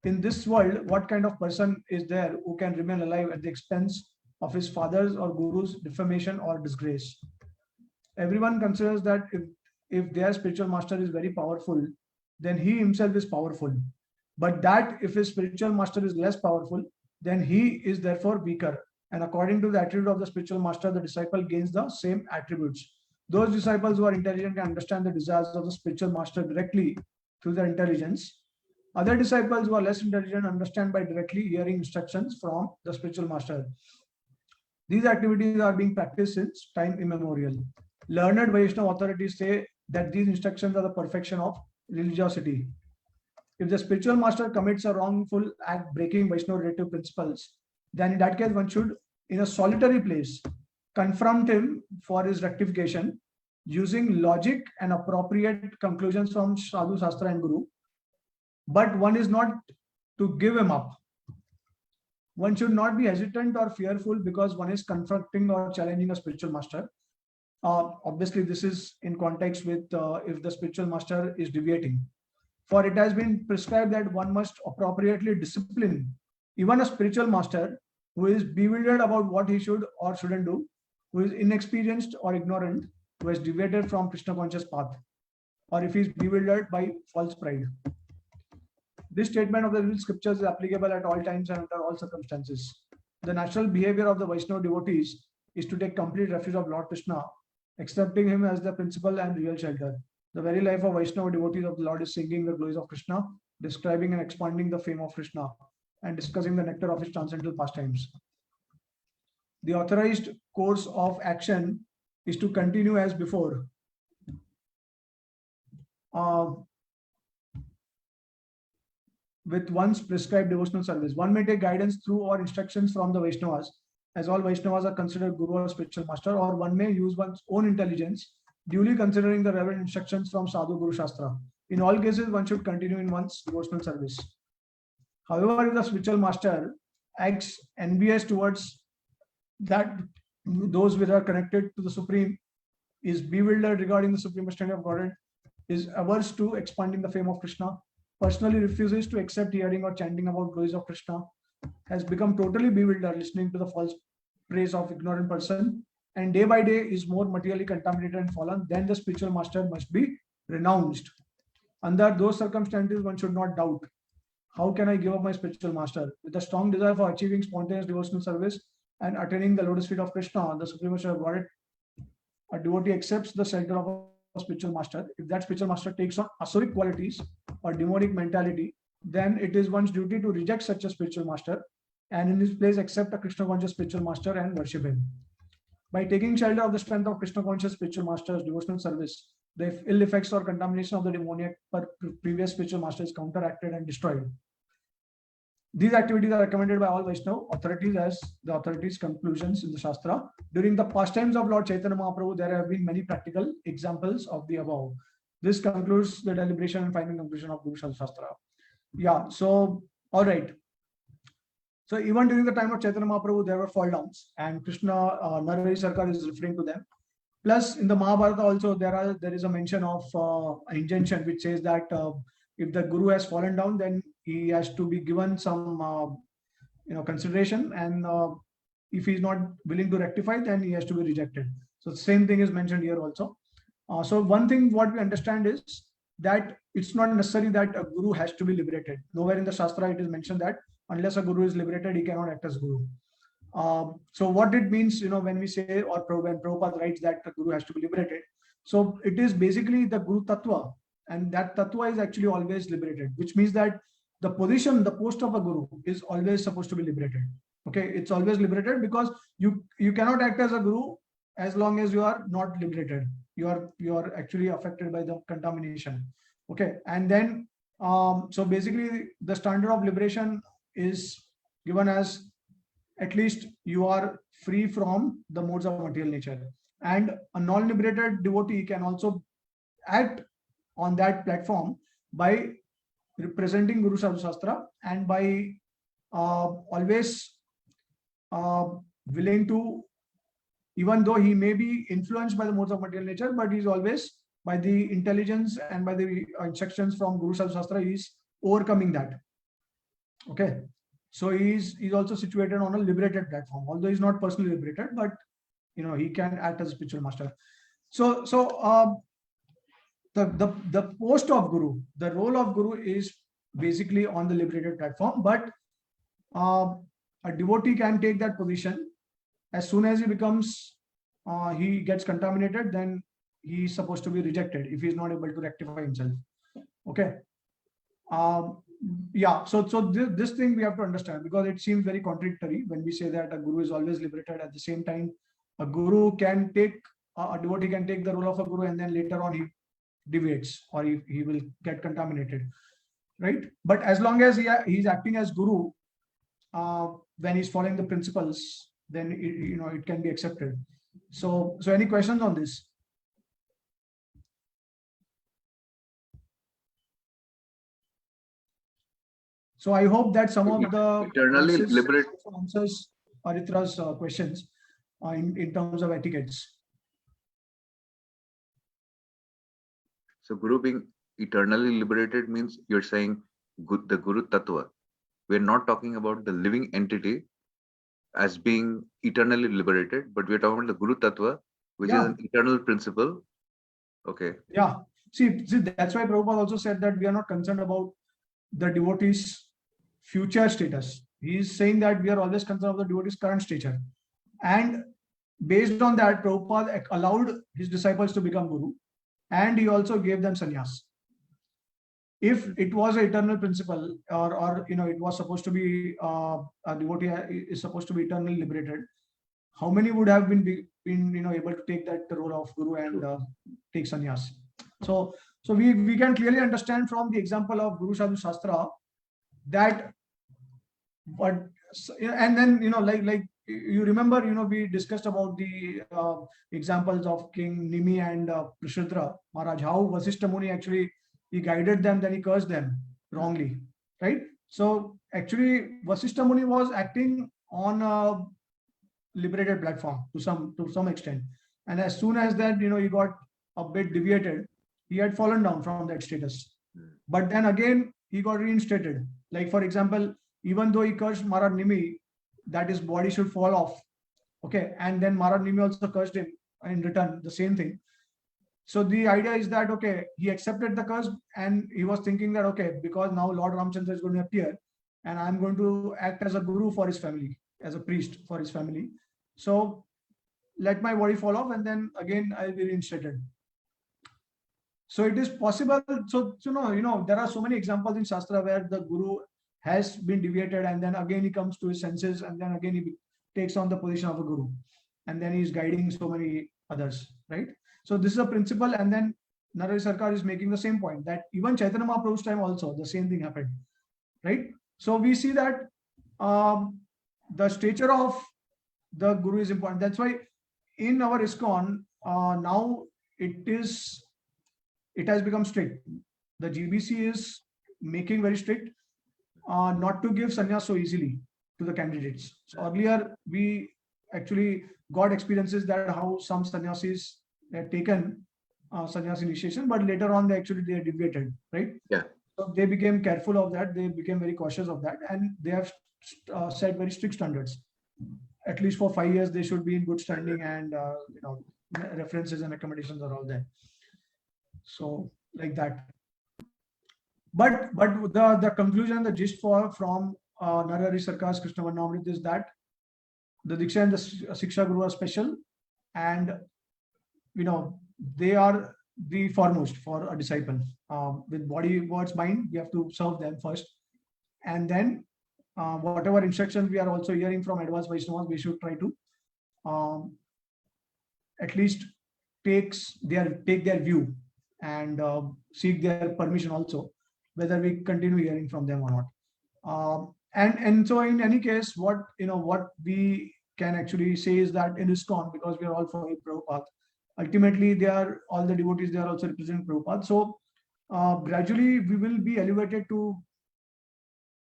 In this world, what kind of person is there who can remain alive at the expense of his father's or guru's defamation or disgrace? Everyone considers that if their spiritual master is very powerful, then he himself is powerful. But that if his spiritual master is less powerful, then he is therefore weaker. And according to the attribute of the spiritual master, the disciple gains the same attributes. Those disciples who are intelligent can understand the desires of the spiritual master directly through their intelligence. Other disciples who are less intelligent understand by directly hearing instructions from the spiritual master. These activities are being practiced since time immemorial. Learned Vaishnava authorities say that these instructions are the perfection of religiosity. If the spiritual master commits a wrongful act breaking Vaishnava relative principles, then in that case one should, in a solitary place, confront him for his rectification using logic and appropriate conclusions from Sadhu, Shastra and Guru. But one is not to give him up. One should not be hesitant or fearful because one is confronting or challenging a spiritual master. Obviously, this is in context with if the spiritual master is deviating. For it has been prescribed that one must appropriately discipline even a spiritual master who is bewildered about what he should or shouldn't do, who is inexperienced or ignorant, who has deviated from Krishna conscious path, or if he is bewildered by false pride. This statement of the scriptures is applicable at all times and under all circumstances. The natural behavior of the Vaishnava devotees is to take complete refuge of Lord Krishna, accepting him as the principal and real shelter. The very life of Vaishnava devotees of the Lord is singing the glories of Krishna, describing and expanding the fame of Krishna, and discussing the nectar of his transcendental pastimes. The authorized course of action is to continue as before. With one's prescribed devotional service. One may take guidance through or instructions from the Vaishnavas, as all Vaishnavas are considered Guru or spiritual master, or one may use one's own intelligence, duly considering the relevant instructions from Sadhu, Guru, Shastra. In all cases, one should continue in one's devotional service. However, if the spiritual master acts envious towards that those which are connected to the Supreme, is bewildered regarding the Supreme understanding of Godhead, is averse to expanding the fame of Krishna, personally refuses to accept hearing or chanting about glories of Krishna, has become totally bewildered listening to the false praise of ignorant person, and day by day is more materially contaminated and fallen, then the spiritual master must be renounced. Under those circumstances, one should not doubt, how can I give up my spiritual master? With a strong desire for achieving spontaneous devotional service and attaining the lotus feet of Krishna, the Supreme Master of Godhead, a devotee accepts the shelter of a spiritual master. If that spiritual master takes on asuric qualities or demonic mentality, then it is one's duty to reject such a spiritual master and in his place accept a Krishna conscious spiritual master and worship him. By taking shelter of the strength of Krishna conscious spiritual master's devotional service, the ill effects or contamination of the demoniac previous spiritual master is counteracted and destroyed. These activities are recommended by all Vaishnava authorities as the authorities' conclusions in the Shastra. During the pastimes of Lord Chaitanya Mahaprabhu, there have been many practical examples of the above. This concludes the deliberation and final conclusion of Guru Shastra. Yeah, so, all right. So even during the time of Chaitanya Mahaprabhu, there were fall downs, and Krishna Narahari Sarkar is referring to them. Plus, in the Mahabharata also, there is a mention of an injunction which says that if the Guru has fallen down, then he has to be given some consideration, and if he is not willing to rectify, then he has to be rejected. So the same thing is mentioned here also. So one thing what we understand is that it's not necessary that a Guru has to be liberated. Nowhere in the Shastra it is mentioned that unless a guru is liberated, he cannot act as guru. So what it means, when we say, or when Prabhupada writes that the guru has to be liberated, so it is basically the guru tattva, and that tattva is actually always liberated, which means that the position, the post of a guru is always supposed to be liberated. Okay, it's always liberated, because you cannot act as a guru as long as you are not liberated. You are actually affected by the contamination. Okay, and then so basically the standard of liberation is given as at least you are free from the modes of material nature, and a non-liberated devotee can also act on that platform by representing Guru Sadhu Shastra, and by always willing to, even though he may be influenced by the modes of material nature, but he's always, by the intelligence and by the instructions from Guru Sadhu Shastra, he's overcoming that. Okay, so he's also situated on a liberated platform, although he's not personally liberated, but he can act as a spiritual master. So the post of guru, the role of guru is basically on the liberated platform, but a devotee can take that position as soon as he becomes he gets contaminated. Then he is supposed to be rejected if he is not able to rectify himself. Okay. Yeah, so this thing we have to understand, because it seems very contradictory when we say that a guru is always liberated. At the same time, a guru can take, a devotee can take the role of a guru, and then later on he deviates, or he will get contaminated, right? But as long as he's acting as guru, when he's following the principles, then it can be accepted. So any questions on this? So I hope that some of the Eternally liberate answers Aritra's questions in terms of etiquettes. So Guru being eternally liberated means you're saying the Guru Tattva. We're not talking about the living entity as being eternally liberated, but we're talking about the Guru Tattva, which is an eternal principle. Okay. Yeah. See, that's why Prabhupada also said that we are not concerned about the devotee's future status. He is saying that we are always concerned about the devotee's current stature. And based on that, Prabhupada allowed his disciples to become guru, and he also gave them sannyas. If it was an eternal principle, or it was supposed to be a devotee is supposed to be eternally liberated, how many would have been able to take that role of guru and take sannyas? So we can clearly understand from the example of Guru Sadhu Shastra that, but and then like you remember, we discussed about the examples of King Nimi and Prishadra Maharaj, how Vasishtha Muni actually he guided them, then he cursed them wrongly, right? So actually Vasishtha Muni was acting on a liberated platform to some extent, and as soon as that he got a bit deviated, he had fallen down from that status. But then again he got reinstated. Like for example, even though he cursed Maharaj Nimi that his body should fall off, okay, and then Maharaj Nimi also cursed him in return, the same thing. So the idea is that, okay, he accepted the curse, and he was thinking that, okay, because now Lord Ramchandra is going to appear and I'm going to act as a guru for his family, as a priest for his family, so let my body fall off and then again I'll be reinstated. So it is possible. So there are so many examples in Shastra where the guru has been deviated, and then again he comes to his senses, and then again he takes on the position of a guru, and then he is guiding so many others, right? So this is a principle. And then Narari Sarkar is making the same point that even Chaitanya Mahaprabhu's time also the same thing happened, right? So we see that the stature of the guru is important. That's why in our ISKCON now it has become strict. The GBC is making very strict not to give sannyas so easily to the candidates. So earlier we actually got experiences that how some sannyasis had taken sannyas initiation, but later on they are deviated, right? Yeah. So they became careful of that. They became very cautious of that, and they have set very strict standards. At least for 5 years they should be in good standing, and references and accommodations are all there. So like that. But the conclusion, the gist from Narahari Sarkar's Krishna Varnamrita is that the Diksha and the Shiksha Guru are special, and they are the foremost for a disciple. With body, words, mind, we have to serve them first, and then whatever instructions we are also hearing from advanced Vaishnavas, we should try to at least take their view and seek their permission also, whether we continue hearing from them or not. And so in any case, what we can actually say is that in ISKCON, because we are all following Prabhupada, ultimately all the devotees, they are also representing Prabhupada. So gradually we will be elevated to,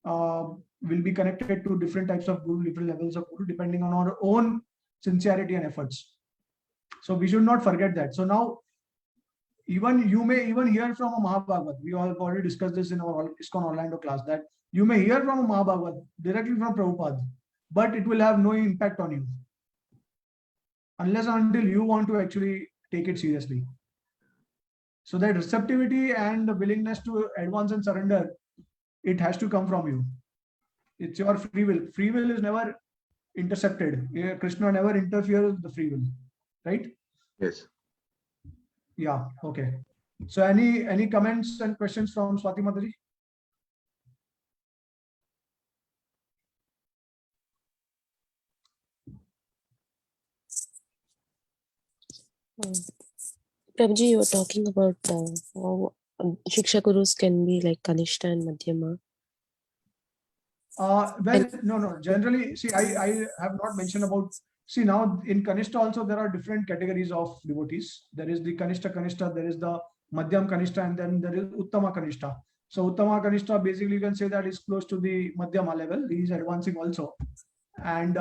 will be connected to different types of guru, different levels of guru, depending on our own sincerity and efforts. So we should not forget that. So now, you may even hear from a Mahabhagavat. We all already discussed this in our ISKCON Orlando class, that you may hear from a Mahabhagavat directly from Prabhupada, but it will have no impact on you unless and until you want to actually take it seriously. So that receptivity and the willingness to advance and surrender, it has to come from you. It's your free will. Free will is never intercepted. Krishna never interferes with the free will, right? Yes. Yeah. Okay. So any comments and questions from Swati Mataji? Prabhuji, you were talking about how Shiksha Gurus can be like Kanishta and Madhyama. Well, no. Generally, see, I have not mentioned about. See, now in Kanishta also there are different categories of devotees. There is the Kanishta, there is the Madhyam Kanishta, and then there is Uttama Kanishta. So Uttama Kanishta, basically you can say that is close to the Madhyama level. He is advancing also. And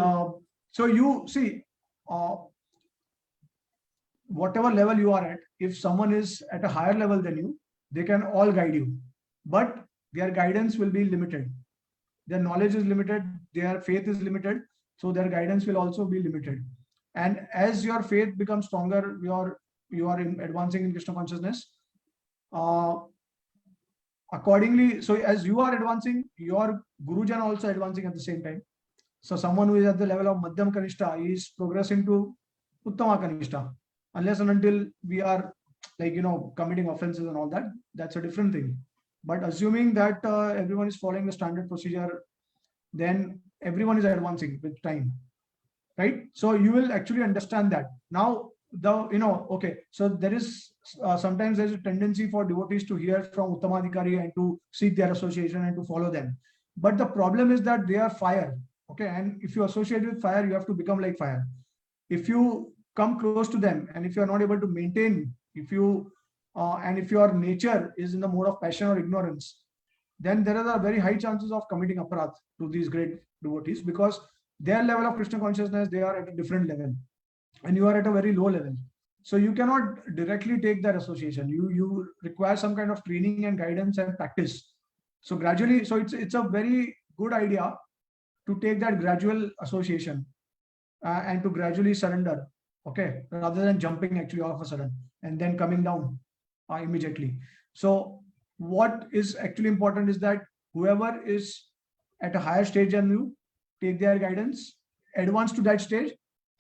so you see, whatever level you are at, if someone is at a higher level than you, they can all guide you. But their guidance will be limited. Their knowledge is limited, their faith is limited, so their guidance will also be limited. And as your faith becomes stronger, you are advancing in Krishna consciousness. Accordingly, so as you are advancing, your Gurujan also advancing at the same time. So someone who is at the level of Madhyam Kanishta is progressing to Uttama Kanishta. Unless and until we are committing offenses and all that, that's a different thing. But assuming that everyone is following the standard procedure, then everyone is advancing with time, right? So you will actually understand that. Now, okay, so there is sometimes there's a tendency for devotees to hear from Uttamadhikari and to seek their association and to follow them. But the problem is that they are fire, okay? And if you associate with fire, you have to become like fire. If you come close to them and if you are not able to maintain, if your nature is in the mode of passion or ignorance, then there are very high chances of committing aparadh to these great devotees, because their level of Krishna consciousness, they are at a different level and you are at a very low level. So you cannot directly take that association. You require some kind of training and guidance and practice. So gradually, so it's a very good idea to take that gradual association and to gradually surrender, okay, rather than jumping actually all of a sudden and then coming down immediately. So what is actually important is that whoever is at a higher stage than you, take their guidance, advance to that stage,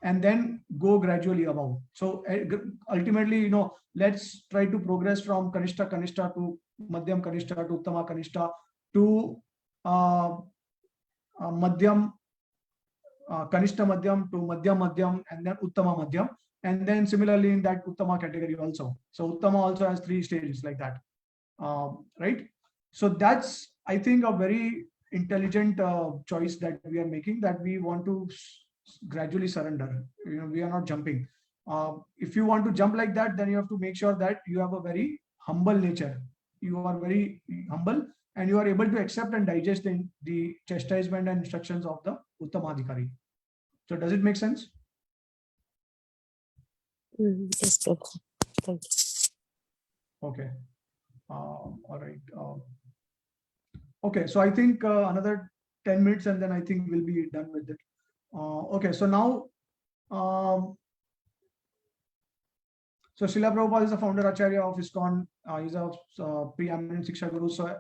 and then go gradually above. So ultimately, let's try to progress from Kanishta to Madhyam Kanishta to Uttama Kanishta to Madhyam Kanishta Madhyam to Madhyam and then Uttama Madhyam, and then similarly in that Uttama category also. So Uttama also has 3 stages like that, right? So that's, I think, a very intelligent choice that we are making, that we want to gradually surrender. We are not jumping. If you want to jump like that, then you have to make sure that you have a very humble nature. You are very humble and you are able to accept and digest the chastisement and instructions of the Uttamadhikari. So does it make sense? Yes, Prabhu. Thank you. Okay. All right. Okay, so I think another 10 minutes and then I think we'll be done with it. Okay, so now, so Srila Prabhupada is the founder Acharya of ISKCON. He's a preeminent Shiksha Guru. So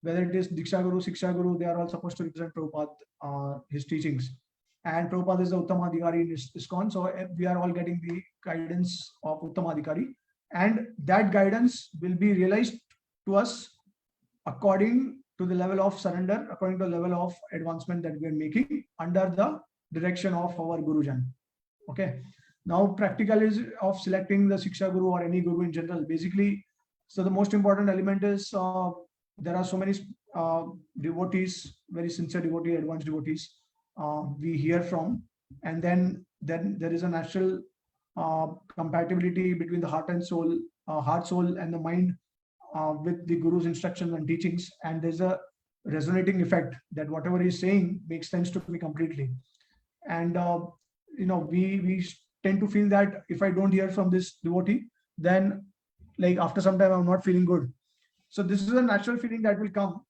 whether it is Diksha Guru, Siksha Guru, they are all supposed to represent Prabhupada, his teachings. And Prabhupada is the Uttamadhikari in ISKCON. So we are all getting the guidance of Uttamadhikari. And that guidance will be realized to us according to the level of surrender, according to the level of advancement that we are making under the direction of our Gurujan. Okay. Now, practicalities of selecting the Siksha Guru or any Guru in general. Basically, so the most important element is there are so many devotees, very sincere devotee, advanced devotees we hear from, and then there is a natural compatibility between the heart and soul, heart, soul, and the mind with the Guru's instructions and teachings, and there's a resonating effect that whatever he's saying makes sense to me completely. And we tend to feel that if I don't hear from this devotee, then like after some time I'm not feeling good. So this is a natural feeling that will come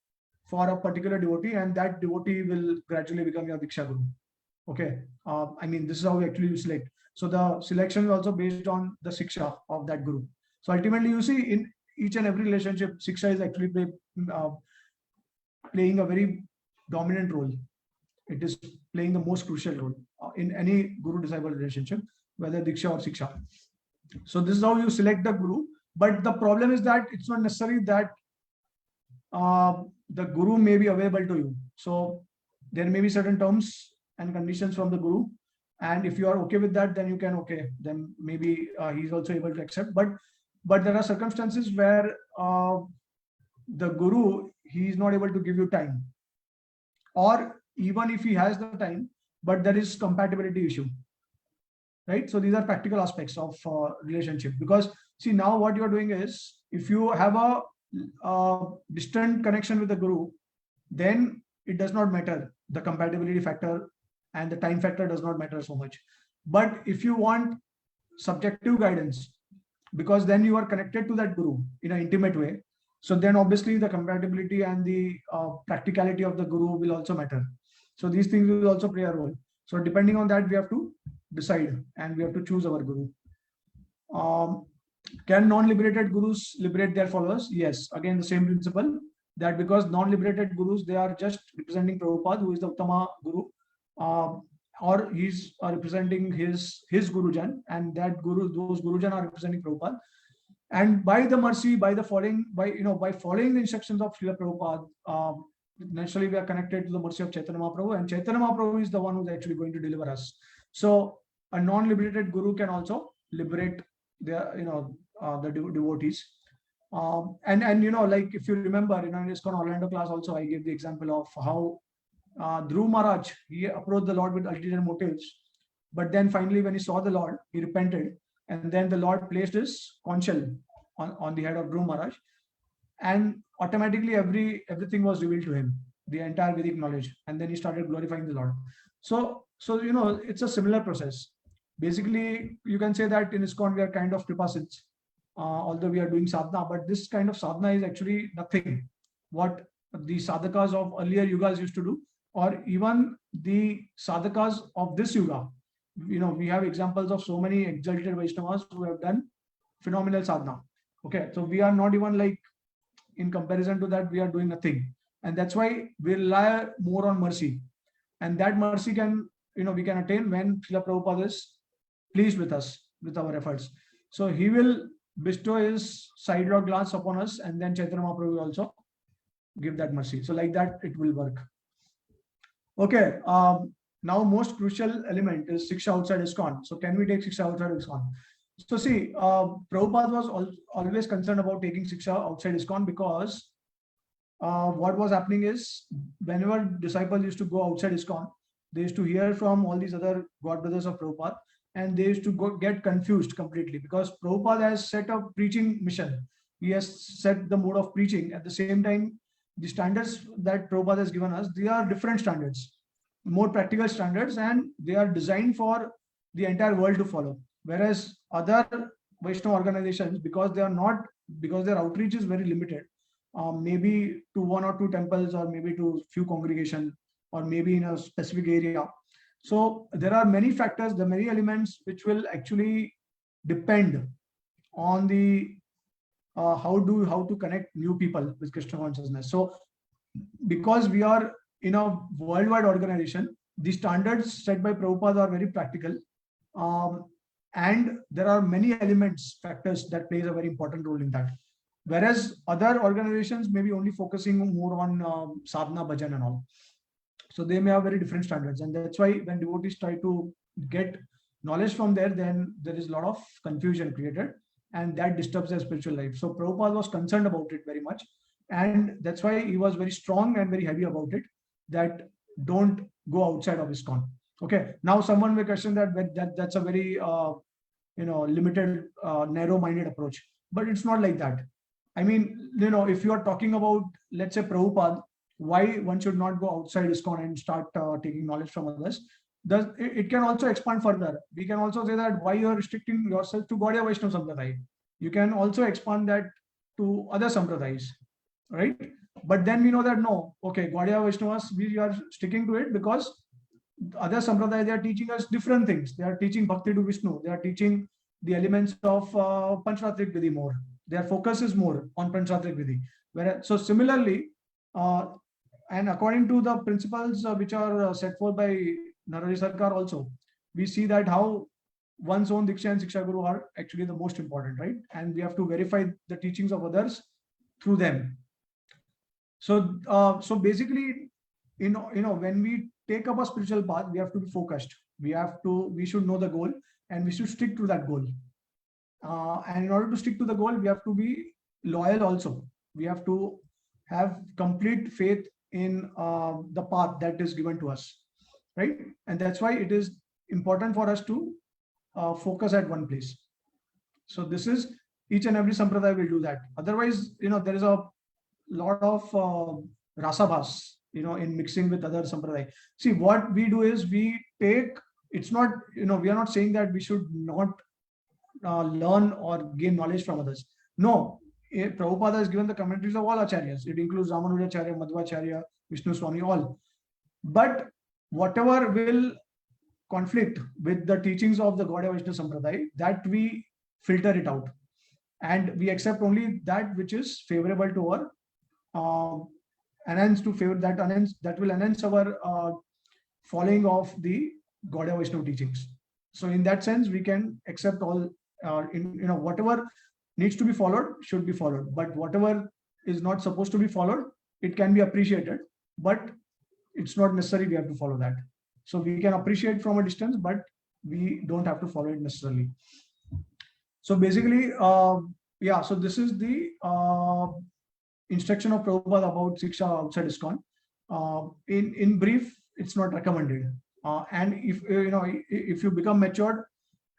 for a particular devotee, and that devotee will gradually become your Diksha Guru. Okay. I mean, this is how we actually select. So the selection is also based on the Siksha of that Guru. So ultimately, you see, in each and every relationship, Siksha is actually playing a very dominant role. It is playing the most crucial role in any Guru-disciple relationship, whether Diksha or Siksha. So this is how you select the Guru. But the problem is that it's not necessary that the Guru may be available to you. So there may be certain terms and conditions from the Guru. And if you are okay with that, then you can, okay, then maybe he's also able to accept. But there are circumstances where the Guru, he is not able to give you time. Or even if he has the time, but there is compatibility issue. Right? So these are practical aspects of relationship. Because see, now what you're doing is, if you have a distant connection with the Guru, then it does not matter. The compatibility factor and the time factor does not matter so much. But if you want subjective guidance, because then you are connected to that Guru in an intimate way, so then obviously the compatibility and the practicality of the Guru will also matter. So these things will also play a role. So depending on that, we have to decide and we have to choose our Guru. Can non-liberated Gurus liberate their followers? Yes. Again, the same principle, that because non-liberated Gurus, they are just representing Prabhupada, who is the Uttama Guru, or he's representing his Gurujan, and that Guru, those Gurujan are representing Prabhupada. And by the mercy, by following the instructions of Srila Prabhupada, naturally we are connected to the mercy of Chaitanya Mahaprabhu, and Chaitanya Mahaprabhu is the one who's actually going to deliver us. So a non-liberated Guru can also liberate the devotees. And like if you remember, in ISKCON Orlando class also, I gave the example of how Dhruv Maharaj, he approached the Lord with ulterior motives, but then finally when he saw the Lord, he repented, and then the Lord placed his conch shell on the head of Dhruv Maharaj, and automatically everything was revealed to him, the entire Vedic knowledge, and then he started glorifying the Lord. So it's a similar process. Basically, you can say that in ISKCON we are kind of Kripasids, although we are doing sadhana, but this kind of sadhana is actually nothing what the sadhakas of earlier yugas used to do, or even the sadhakas of this yuga. We have examples of so many exalted Vaishnavas who have done phenomenal sadhana. Okay, so we are not even like, in comparison to that, we are doing nothing. And that's why we rely more on mercy. And that mercy can, we can attain when Srila Prabhupada is pleased with us, with our efforts. So he will bestow his sidelong glance upon us, and then Chaitanya Mahaprabhu will also give that mercy. So like that, it will work. Okay. Now, most crucial element is Siksha outside ISKCON. So can we take Siksha outside ISKCON? So see, Prabhupada was always concerned about taking Siksha outside ISKCON, because what was happening is, whenever disciples used to go outside ISKCON, they used to hear from all these other god brothers of Prabhupada, and they used to get confused completely, because Prabhupada has set a preaching mission. He has set the mode of preaching. At the same time, the standards that Prabhupada has given us, they are different standards, more practical standards, and they are designed for the entire world to follow. Whereas other Vaishnava organizations, because their outreach is very limited, maybe to 1 or 2 temples, or maybe to few congregations, or maybe in a specific area. So there are many factors, the many elements which will actually depend on the how to connect new people with Krishna consciousness. So because we are in a worldwide organization, the standards set by Prabhupada are very practical. And there are many elements, factors that plays a very important role in that. Whereas other organizations may be only focusing more on sadhana, bhajan and all. So they may have very different standards. And that's why when devotees try to get knowledge from there, then there is a lot of confusion created and that disturbs their spiritual life. So Prabhupada was concerned about it very much. And that's why he was very strong and very heavy about it, that don't go outside of ISKCON. Okay. Now someone may question that's a very limited, narrow-minded approach, but it's not like that. I mean, if you are talking about, let's say, Prabhupada, why one should not go outside ISKCON and start taking knowledge from others? It can also expand further. We can also say that why you are restricting yourself to Gaudiya Vaishnava Sampradaya. You can also expand that to other Sampradayas, right? But then we know that no, okay, Gaudiya Vaishnavas, we are sticking to it because other Sampradaya, they are teaching us different things. They are teaching Bhakti to Vishnu. They are teaching the elements of Panchratrik Vidhi more. Their focus is more on Panchratrik Vidhi. Whereas, so similarly, and according to the principles which are set forth by Narari Sarkar also, we see that how one's own Diksha and Siksha Guru are actually the most important, right? And we have to verify the teachings of others through them. So, so basically, when we take up a spiritual path, we have to be focused. We should know the goal and we should stick to that goal. And in order to stick to the goal, we have to be loyal also. We have to have complete faith in the path that is given to us, right? And that's why it is important for us to focus at one place. So this is, each and every Sampradaya will do that. Otherwise, there is a lot of rasabhas, in mixing with other Sampradaya. See, what we do is we take, it's not, we are not saying that we should not learn or gain knowledge from others. No, Prabhupada has given the commentaries of all acharyas. It includes Ramanujacharya, Madhvacharya, Vishnu Swami, all. But whatever will conflict with the teachings of the Gaudiya Vaishnava Sampradaya, that we filter it out. And we accept only that which is favorable to our that will enhance our following of the Gaudiya Vaishnava teachings. So in that sense, we can accept all, whatever needs to be followed should be followed, but whatever is not supposed to be followed, it can be appreciated, but it's not necessary we have to follow that. So we can appreciate from a distance, but we don't have to follow it necessarily. So basically, so this is the instruction of Prabhupada about Siksha outside ISKCON. In brief, it's not recommended. And if you become matured,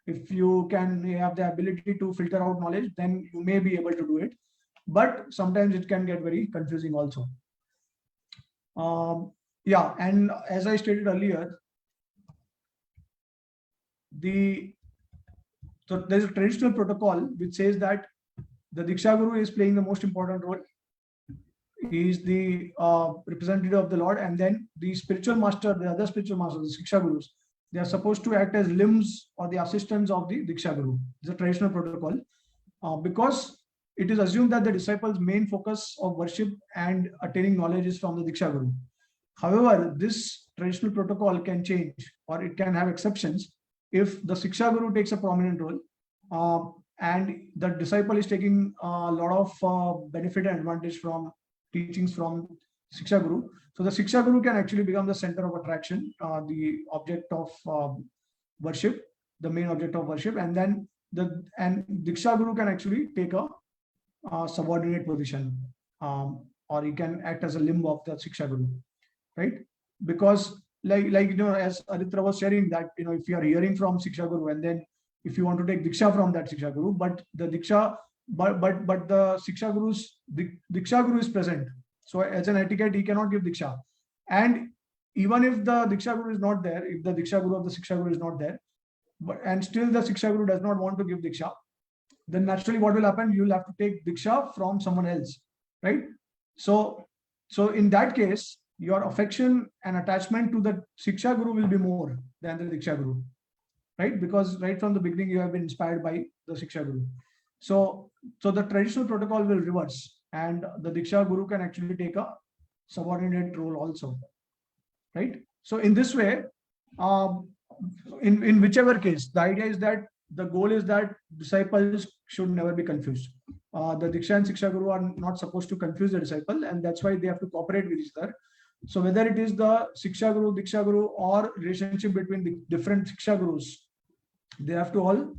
if you can have the ability to filter out knowledge, then you may be able to do it. But sometimes it can get very confusing also. And as I stated earlier, so there's a traditional protocol which says that the Diksha Guru is playing the most important role. He is the representative of the Lord, and then the spiritual master, the other spiritual masters, the Siksha Gurus, they are supposed to act as limbs or the assistants of the Diksha Guru. It's a traditional protocol because it is assumed that the disciples' main focus of worship and attaining knowledge is from the Diksha Guru. However, this traditional protocol can change, or it can have exceptions if the Siksha Guru takes a prominent role and the disciple is taking a lot of benefit and advantage from teachings from Siksha Guru. So the Siksha Guru can actually become the center of attraction, the object of worship, the main object of worship, and then Diksha Guru can actually take a subordinate position, or he can act as a limb of the Siksha Guru, right? Because as Aditra was sharing that, if you are hearing from Siksha Guru and then if you want to take Diksha from that Siksha Guru, but the Diksha, but the Siksha Guru's, Diksha Guru is present. So as an etiquette, he cannot give Diksha. And even if the Diksha Guru is not there, if the Diksha Guru of the Siksha Guru is not there, and still the Siksha Guru does not want to give Diksha, then naturally what will happen? You will have to take Diksha from someone else, right? So in that case, your affection and attachment to the Siksha Guru will be more than the Diksha Guru, right? Because right from the beginning, you have been inspired by the Siksha Guru. So the traditional protocol will reverse, and the Diksha Guru can actually take a subordinate role also, right? So in this way, in whichever case, the idea is that the goal is that disciples should never be confused. The Diksha and Siksha Guru are not supposed to confuse the disciple, and that's why they have to cooperate with each other. So whether it is the Siksha Guru, Diksha Guru, or relationship between the different Siksha Gurus, they have to all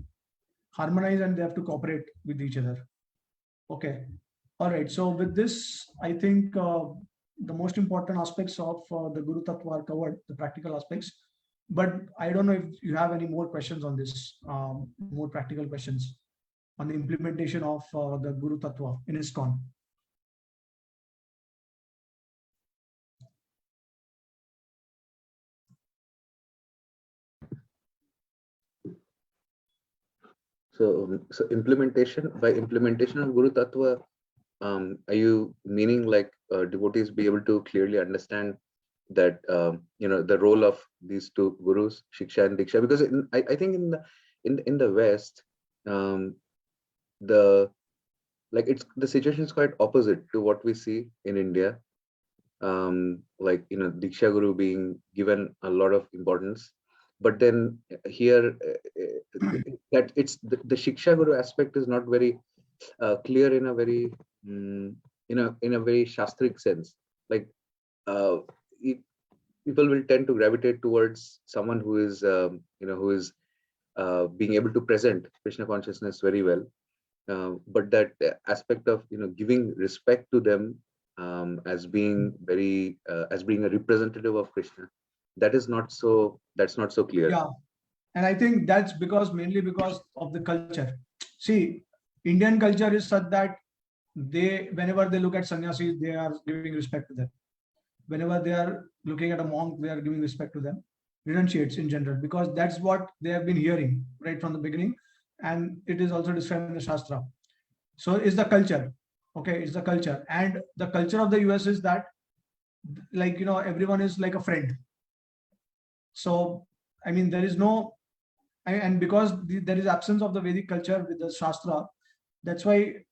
harmonize and they have to cooperate with each other. Okay. All right. So with this, I think the most important aspects of the Guru Tattva are covered, the practical aspects. But I don't know if you have any more questions on this, more practical questions on the implementation of the Guru Tattva in ISKCON. So implementation, by implementation of Guru Tattva, are you meaning like devotees be able to clearly understand that the role of these two gurus, Shiksha and Diksha? Because I think in the West, the situation is quite opposite to what we see in India. Diksha Guru being given a lot of importance, but then here that it's the Shiksha Guru aspect is not very clear in a very in a very shastric sense. Like people will tend to gravitate towards someone who is being able to present Krishna consciousness very well, but that aspect of giving respect to them as being a representative of Krishna, that's not so clear. Yeah, and I think that's mainly because of the culture. See, Indian culture is such that whenever they look at sannyasis, they are giving respect to them. Whenever they are looking at a monk, they are giving respect to them. Renunciates in general, because that's what they have been hearing right from the beginning, and it is also described in the Shastra. So it's the culture. Okay, it's the culture, and the culture of the US is that, everyone is like a friend. So I mean, there is no, and because there is absence of the Vedic culture with the Shastra, that's why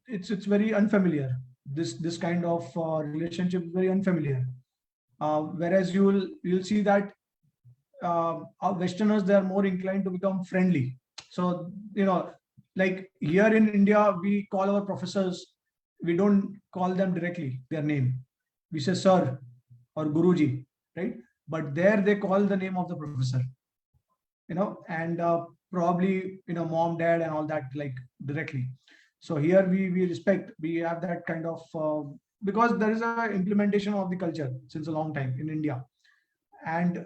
it's very unfamiliar. This kind of relationship is very unfamiliar. Whereas you'll see that Westerners, they are more inclined to become friendly. So like here in India, we call our professors, we don't call them directly their name. We say sir or Guruji, right? But there they call the name of the professor, and probably mom, dad, and all that, like directly. So here we respect, we have that kind of because there is a implementation of the culture since a long time in India, and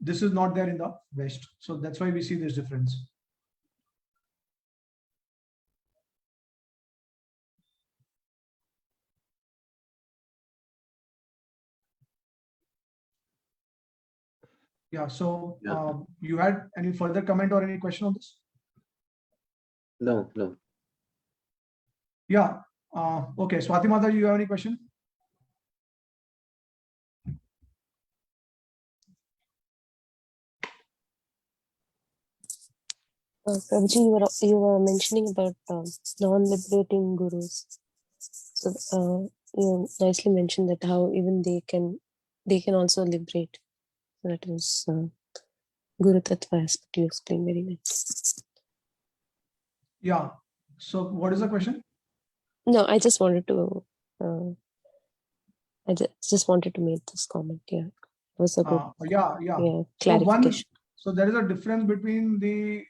this is not there in the West. So that's why we see this difference. Yeah. So you had any further comment or any question on this? No. Yeah. Okay. Swati Mata, you have any question? Prabhuji, you were mentioning about non-liberating gurus. So you nicely mentioned that how even they can also liberate. So that was Guru Tattva aspect you explained very nice. Yeah. So what is the question? No, I just wanted to make this comment. Yeah, it was a good yeah clarification. So there is a difference between the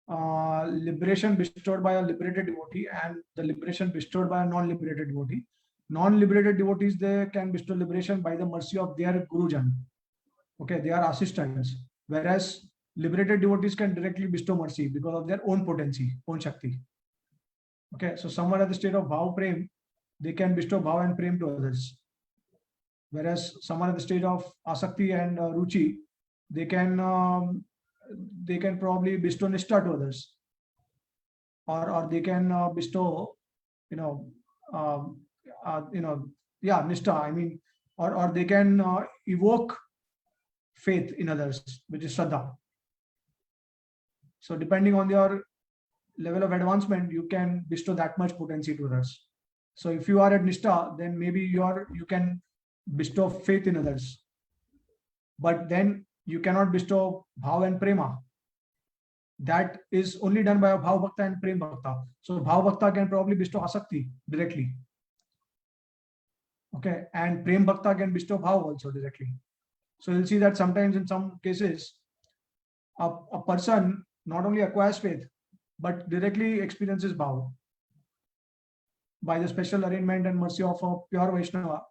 liberation bestowed by a liberated devotee and the liberation bestowed by a non-liberated devotee. Non-liberated devotees, they can bestow liberation by the mercy of their Gurujan. Okay, they are assistants. Whereas liberated devotees can directly bestow mercy because of their own potency, own Shakti. Okay, so someone at the state of Bhav Prem, they can bestow Bhav and Prem to others. Whereas someone at the state of Asakti and Ruchi, they can probably bestow Nishtha to others. Or they can bestow, Nishtha, I mean, or they can evoke faith in others, which is Shraddha. So depending on your level of advancement, you can bestow that much potency to others. So if you are at Nishtha, then maybe you can bestow faith in others. But then you cannot bestow Bhav and Prema. That is only done by a Bhav Bhakta and Prem Bhakta. So Bhav Bhakta can probably bestow Asakti directly. Okay, and Prem Bhakta can bestow Bhav also directly. So you'll see that sometimes in some cases, a person not only acquires faith, but directly experiences Bhav. By the special arrangement and mercy of a pure Vaishnava,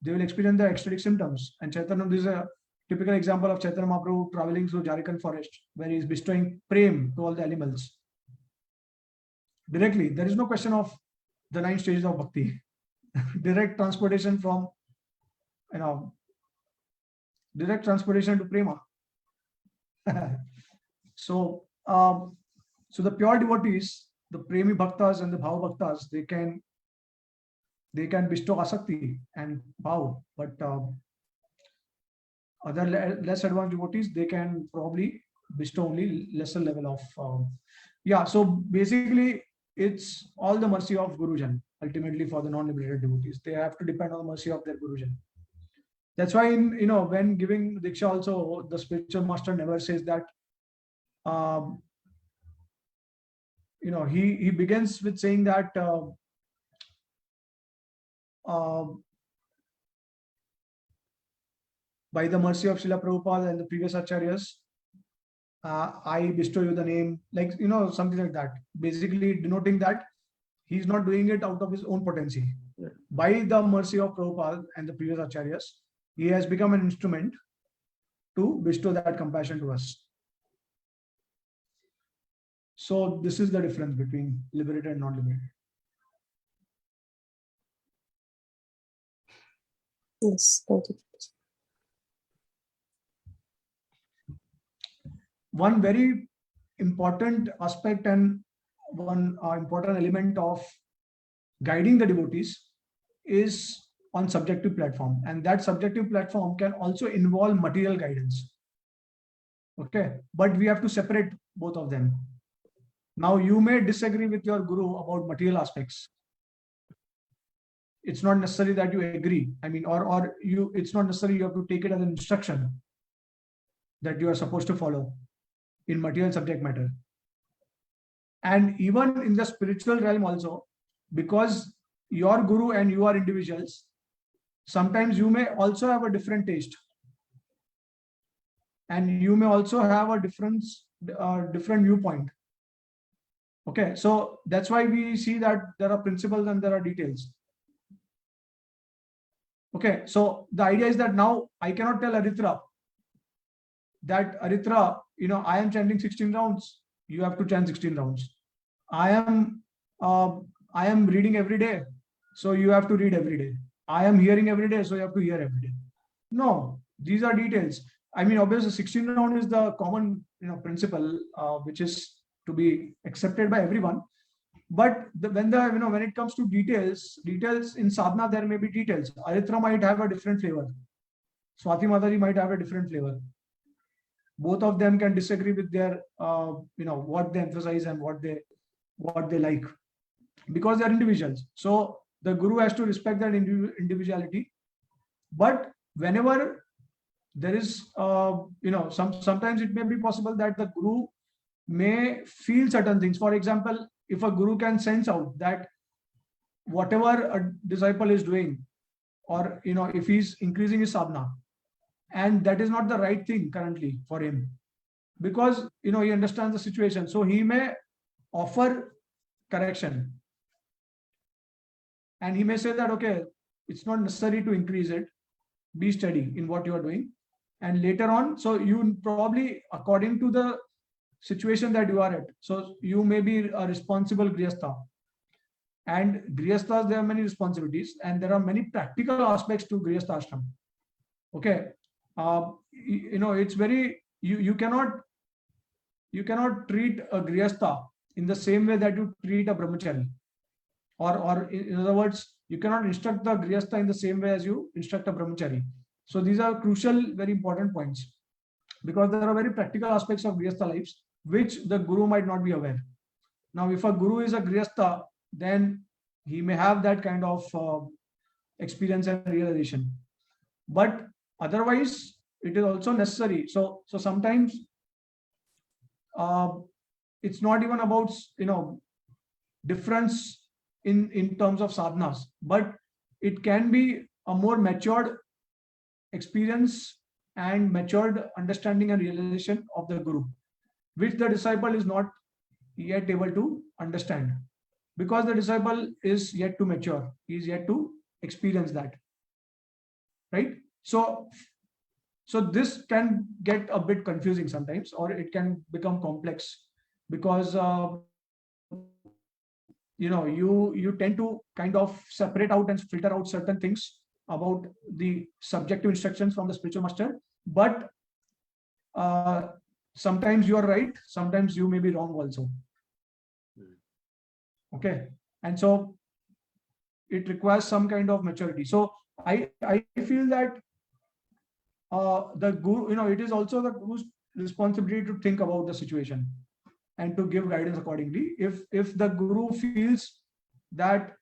they will experience the ecstatic symptoms. And Chaitanya, this is a typical example of Chaitanya Mahaprabhu traveling through Jharkhand forest, where he is bestowing prem to all the animals. Directly, there is no question of the 9 stages of bhakti. Direct transportation from, direct transportation to prema. So the pure devotees, the premi bhaktas and the bhav bhaktas, they can bestow asakti and bhav, but other less advanced devotees, they can probably bestow only lesser level of so basically it's all the mercy of Gurujan ultimately for the non-liberated devotees. They have to depend on the mercy of their Gurujan. That's why when giving Diksha also, the spiritual master never says that he begins with saying that by the mercy of Srila Prabhupada and the previous acharyas, I bestow you the name, like, something like that. Basically denoting that he's not doing it out of his own potency. Yeah. By the mercy of Prabhupada and the previous acharyas, he has become an instrument to bestow that compassion to us. So this is the difference between liberated and non-liberated. Yes, thank you. One very important aspect and one important element of guiding the devotees is on subjective platform, and that subjective platform can also involve material guidance. Okay, but we have to separate both of them. Now you may disagree with your guru about material aspects. It's not necessary that you agree. It's not necessary you have to take it as an instruction that you are supposed to follow in material subject matter. And even in the spiritual realm also, because your guru and you are individuals, sometimes you may also have a different taste, and you may also have a different viewpoint. Okay, so that's why we see that there are principles and there are details. Okay, so the idea is that now I cannot tell Aritra that Aritra, I am chanting 16 rounds, you have to chant 16 rounds. I am reading every day, so you have to read every day. I am hearing every day, so you have to hear every day. No, these are details. Obviously 16 round is the common principle which is to be accepted by everyone. But when it comes to details in sadhana, there may be details. Aritra might have a different flavor. Swati Mataji might have a different flavor. Both of them can disagree with their what they emphasize and what they like, because they are individuals. So the guru has to respect that individuality. But whenever there is sometimes it may be possible that the guru may feel certain things. For example, if a guru can sense out that whatever a disciple is doing, or if he's increasing his sadhana, and that is not the right thing currently for him, because he understands the situation, so he may offer correction, and he may say that, okay, it's not necessary to increase it, be steady in what you are doing. And later on, so you probably, according to the situation that you are at, so you may be a responsible grihastha, and grihasthas, there are many responsibilities, and there are many practical aspects to grihastha ashram. Okay, it's very, you cannot treat a grihastha in the same way that you treat a brahmachari, or in other words, you cannot instruct the grihastha in the same way as you instruct a brahmachari. So these are crucial, very important points, because there are very practical aspects of grihastha lives which the guru might not be aware. Now, if a guru is a grihastha, then He may have that kind of experience and realization, but otherwise it is also necessary. So sometimes it's not even about difference in terms of sadhanas, but it can be a more matured experience and matured understanding and realization of the guru, which the disciple is not yet able to understand, because the disciple is yet to mature, he is yet to experience that, right? So this can get a bit confusing sometimes, or it can become complex, because you tend to kind of separate out and filter out certain things about the subjective instructions from the spiritual master, but sometimes you are right, sometimes you may be wrong also. Okay, and so it requires some kind of maturity. So I feel that the guru, it is also the guru's responsibility to think about the situation and to give guidance accordingly. If the guru feels that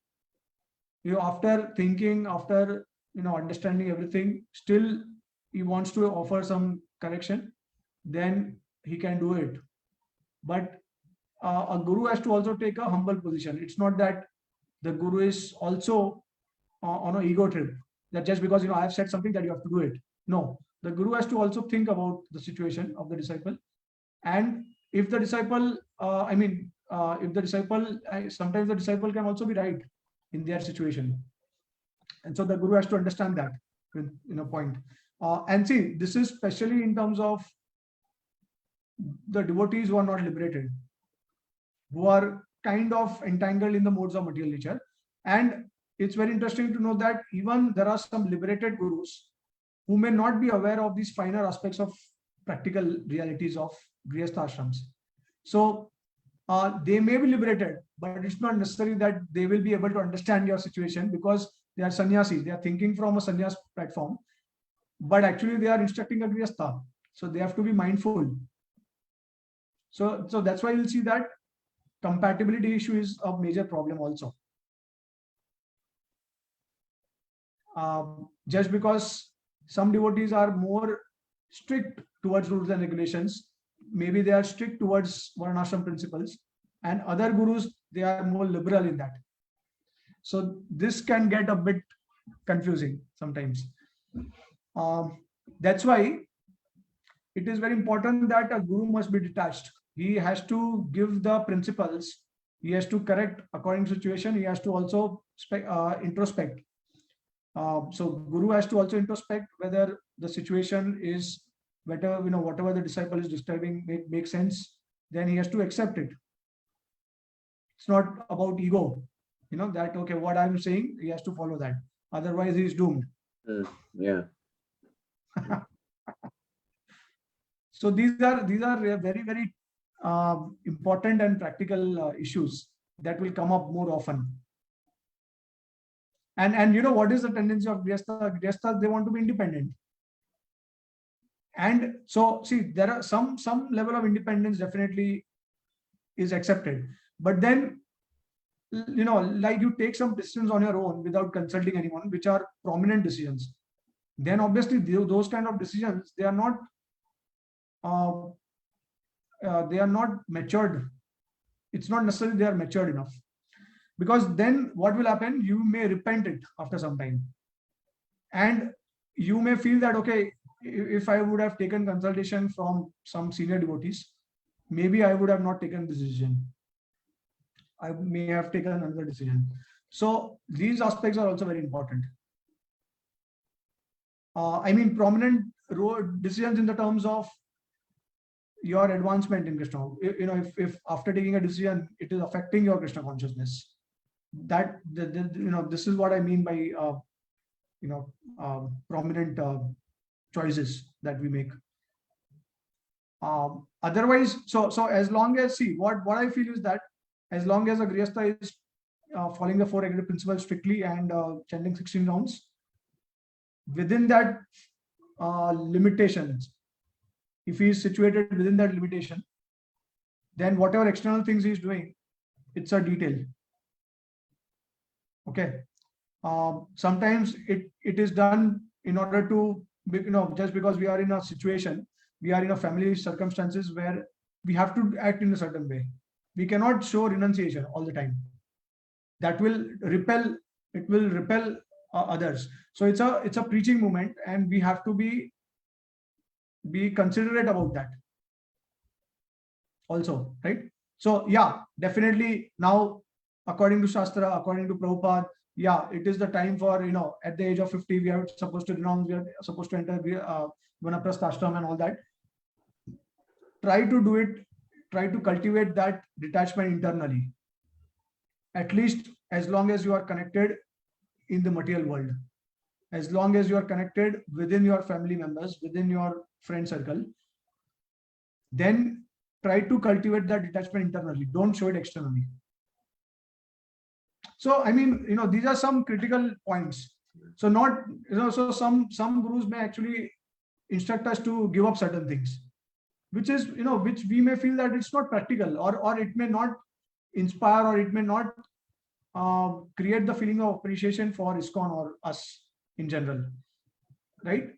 after thinking, after understanding everything, still he wants to offer some correction, then he can do it. But a guru has to also take a humble position. It's not that the guru is also on an ego trip, that just because I have said something that you have to do it. No, the guru has to also think about the situation of the disciple, and if the disciple, if the disciple, sometimes the disciple can also be right in their situation, and so the guru has to understand that point. And see, this is especially in terms of the devotees who are not liberated, who are kind of entangled in the modes of material nature. And it's very interesting to know that even there are some liberated gurus who may not be aware of these finer aspects of practical realities of Grihastha ashrams. So they may be liberated, but it's not necessary that they will be able to understand your situation, because they are sannyasis. They are thinking from a sannyas platform, but actually they are instructing a Grihastha. So they have to be mindful. So that's why you'll see that compatibility issue is a major problem also. Just because some devotees are more strict towards rules and regulations, maybe they are strict towards varnashram principles, and other gurus, they are more liberal in that. So this can get a bit confusing sometimes. That's why it is very important that a guru must be detached. He has to give the principles, he has to correct according to situation, he has to also introspect. So guru has to also introspect whether the situation is better, whatever the disciple is disturbing makes sense, then he has to accept it. It's not about ego, that okay, what I'm saying, he has to follow that, otherwise he is doomed. Yeah. So these are very, very important and practical issues that will come up more often. And what is the tendency of Grihastha? Grihasthas, they want to be independent. And so see, there are some level of independence definitely is accepted, but then like you take some decisions on your own without consulting anyone, which are prominent decisions, then obviously those kind of decisions, they are not matured. It's not necessarily they are matured enough, because then what will happen, you may repent it after some time, and you may feel that okay, if I would have taken consultation from some senior devotees, maybe I would have not taken this decision, I may have taken another decision. So these aspects are also very important. Prominent decisions in the terms of your advancement in Krishna. If after taking a decision, it is affecting your Krishna consciousness, that this is what I mean by prominent choices that we make. Otherwise, so as long as, see, what I feel is that as long as a Grihastha is following the four aggregate principles strictly and chanting 16 rounds, within that limitations, if he is situated within that limitation, then whatever external things he is doing, it's a detail. Okay. Sometimes it is done in order to, just because we are in a situation, we are in a family circumstances where we have to act in a certain way. We cannot show renunciation all the time. That will repel, it will repel others. So it's a preaching movement, and we have to be considerate about that also, right? So yeah, definitely now, according to Shastra, according to Prabhupada, yeah, it is the time for, at the age of 50, we are supposed to renounce, we are supposed to enter Vanaprastha ashram and all that. Try to do it, try to cultivate that detachment internally, at least as long as you are connected in the material world, as long as you are connected within your family members, within your friend circle, then try to cultivate that detachment internally. Don't show it externally. So I mean, these are some critical points. So not, so some gurus may actually instruct us to give up certain things, which is, which we may feel that it's not practical, or it may not inspire, or it may not create the feeling of appreciation for ISKCON or us in general, right?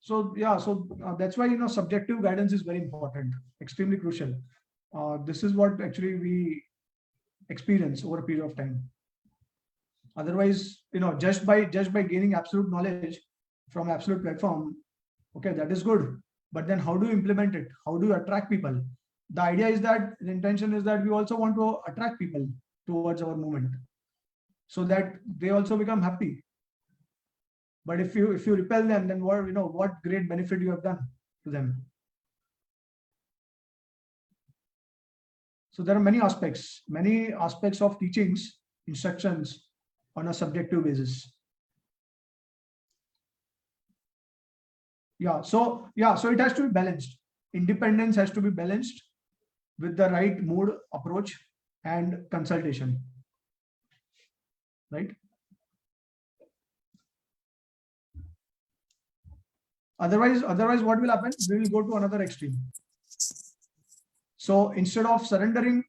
So yeah, so that's why, subjective guidance is very important, extremely crucial. This is what actually we experience over a period of time. Otherwise, just by gaining absolute knowledge from absolute platform, okay, that is good. But then how do you implement it? How do you attract people? The idea is that the intention is that we also want to attract people towards our movement, so that they also become happy. But if you repel them, then what great benefit you have done to them? So there are many aspects of teachings, instructions on a subjective basis. So it has to be balanced. Independence has to be balanced with the right mood, approach, and consultation, right? Otherwise what will happen? We will go to another extreme. So instead of surrendering,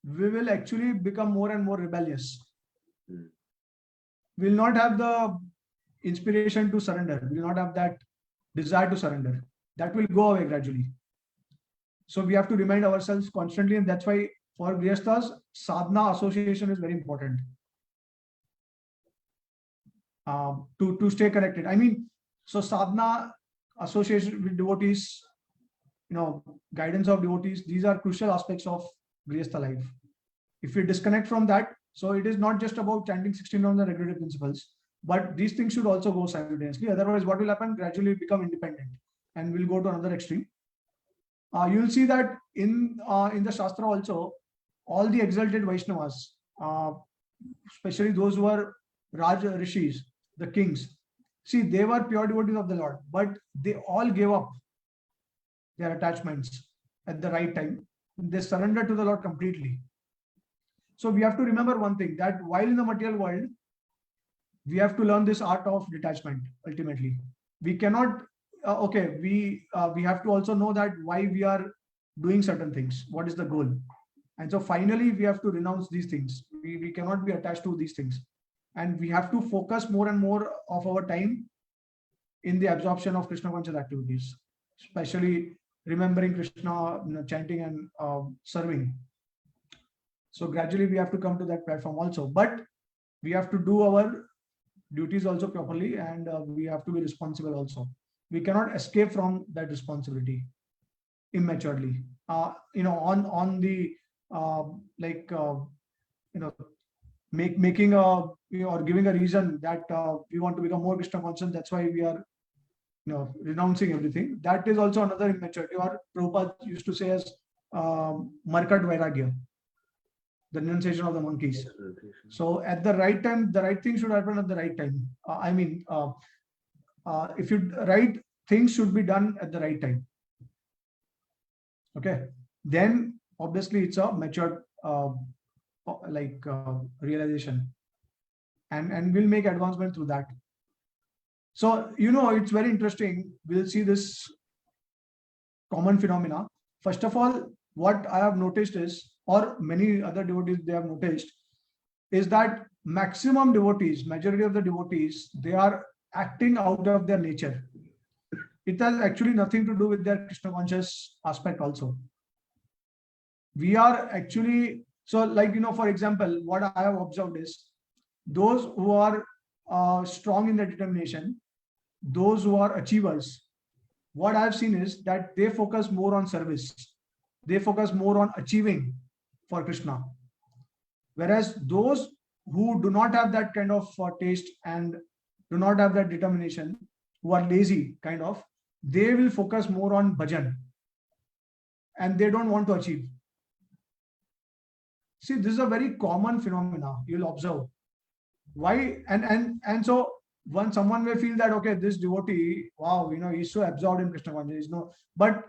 we will actually become more and more rebellious. We will not have the inspiration to surrender. We will not have that desire to surrender. That will go away gradually. So we have to remind ourselves constantly, and that's why for Grihasthas, sadhana association is very important to stay connected. I mean, so sadhana association with devotees, guidance of devotees, these are crucial aspects of Grihastha life. If we disconnect from that, so it is not just about chanting 16 rounds and regulative principles, but these things should also go simultaneously. Otherwise, what will happen? Gradually become independent, and we'll go to another extreme. You will see that in the Shastra also, all the exalted Vaishnavas, especially those who are Raj Rishis, the kings, see, they were pure devotees of the Lord, but they all gave up their attachments at the right time. They surrendered to the Lord completely. So we have to remember one thing, that while in the material world, we have to learn this art of detachment. Ultimately, we cannot. We have to also know that why we are doing certain things. What is the goal? And so finally, we have to renounce these things. We cannot be attached to these things, and we have to focus more and more of our time in the absorption of Krishna conscious activities, especially remembering Krishna, chanting and serving. So gradually we have to come to that platform also, but we have to do our duties also properly, and we have to be responsible also. We cannot escape from that responsibility immaturely. On the making a or giving a reason that we want to become more Krishna conscious. That's why we are renouncing everything. That is also another immaturity, or Prabhupada used to say as Markat Vairagya, the renunciation of the monkeys. So at the right time, the right thing should happen at the right time. If you right things should be done at the right time. Okay, then obviously it's a mature realization, and we'll make advancement through that. So it's very interesting. We'll see this common phenomena. First of all, what I have noticed is, or many other devotees, they have noticed, is that maximum devotees, majority of the devotees, they are acting out of their nature. It has actually nothing to do with their Krishna conscious aspect also. We are actually, so like, for example, what I have observed is those who are strong in their determination, those who are achievers, what I've seen is that they focus more on service. They focus more on achieving for Krishna. Whereas those who do not have that kind of taste and do not have that determination, who are lazy kind of, they will focus more on bhajan and they don't want to achieve. See, this is a very common phenomena you'll observe. Why? And so when someone may feel that, okay, this devotee, wow, he's so absorbed in Krishna consciousness, but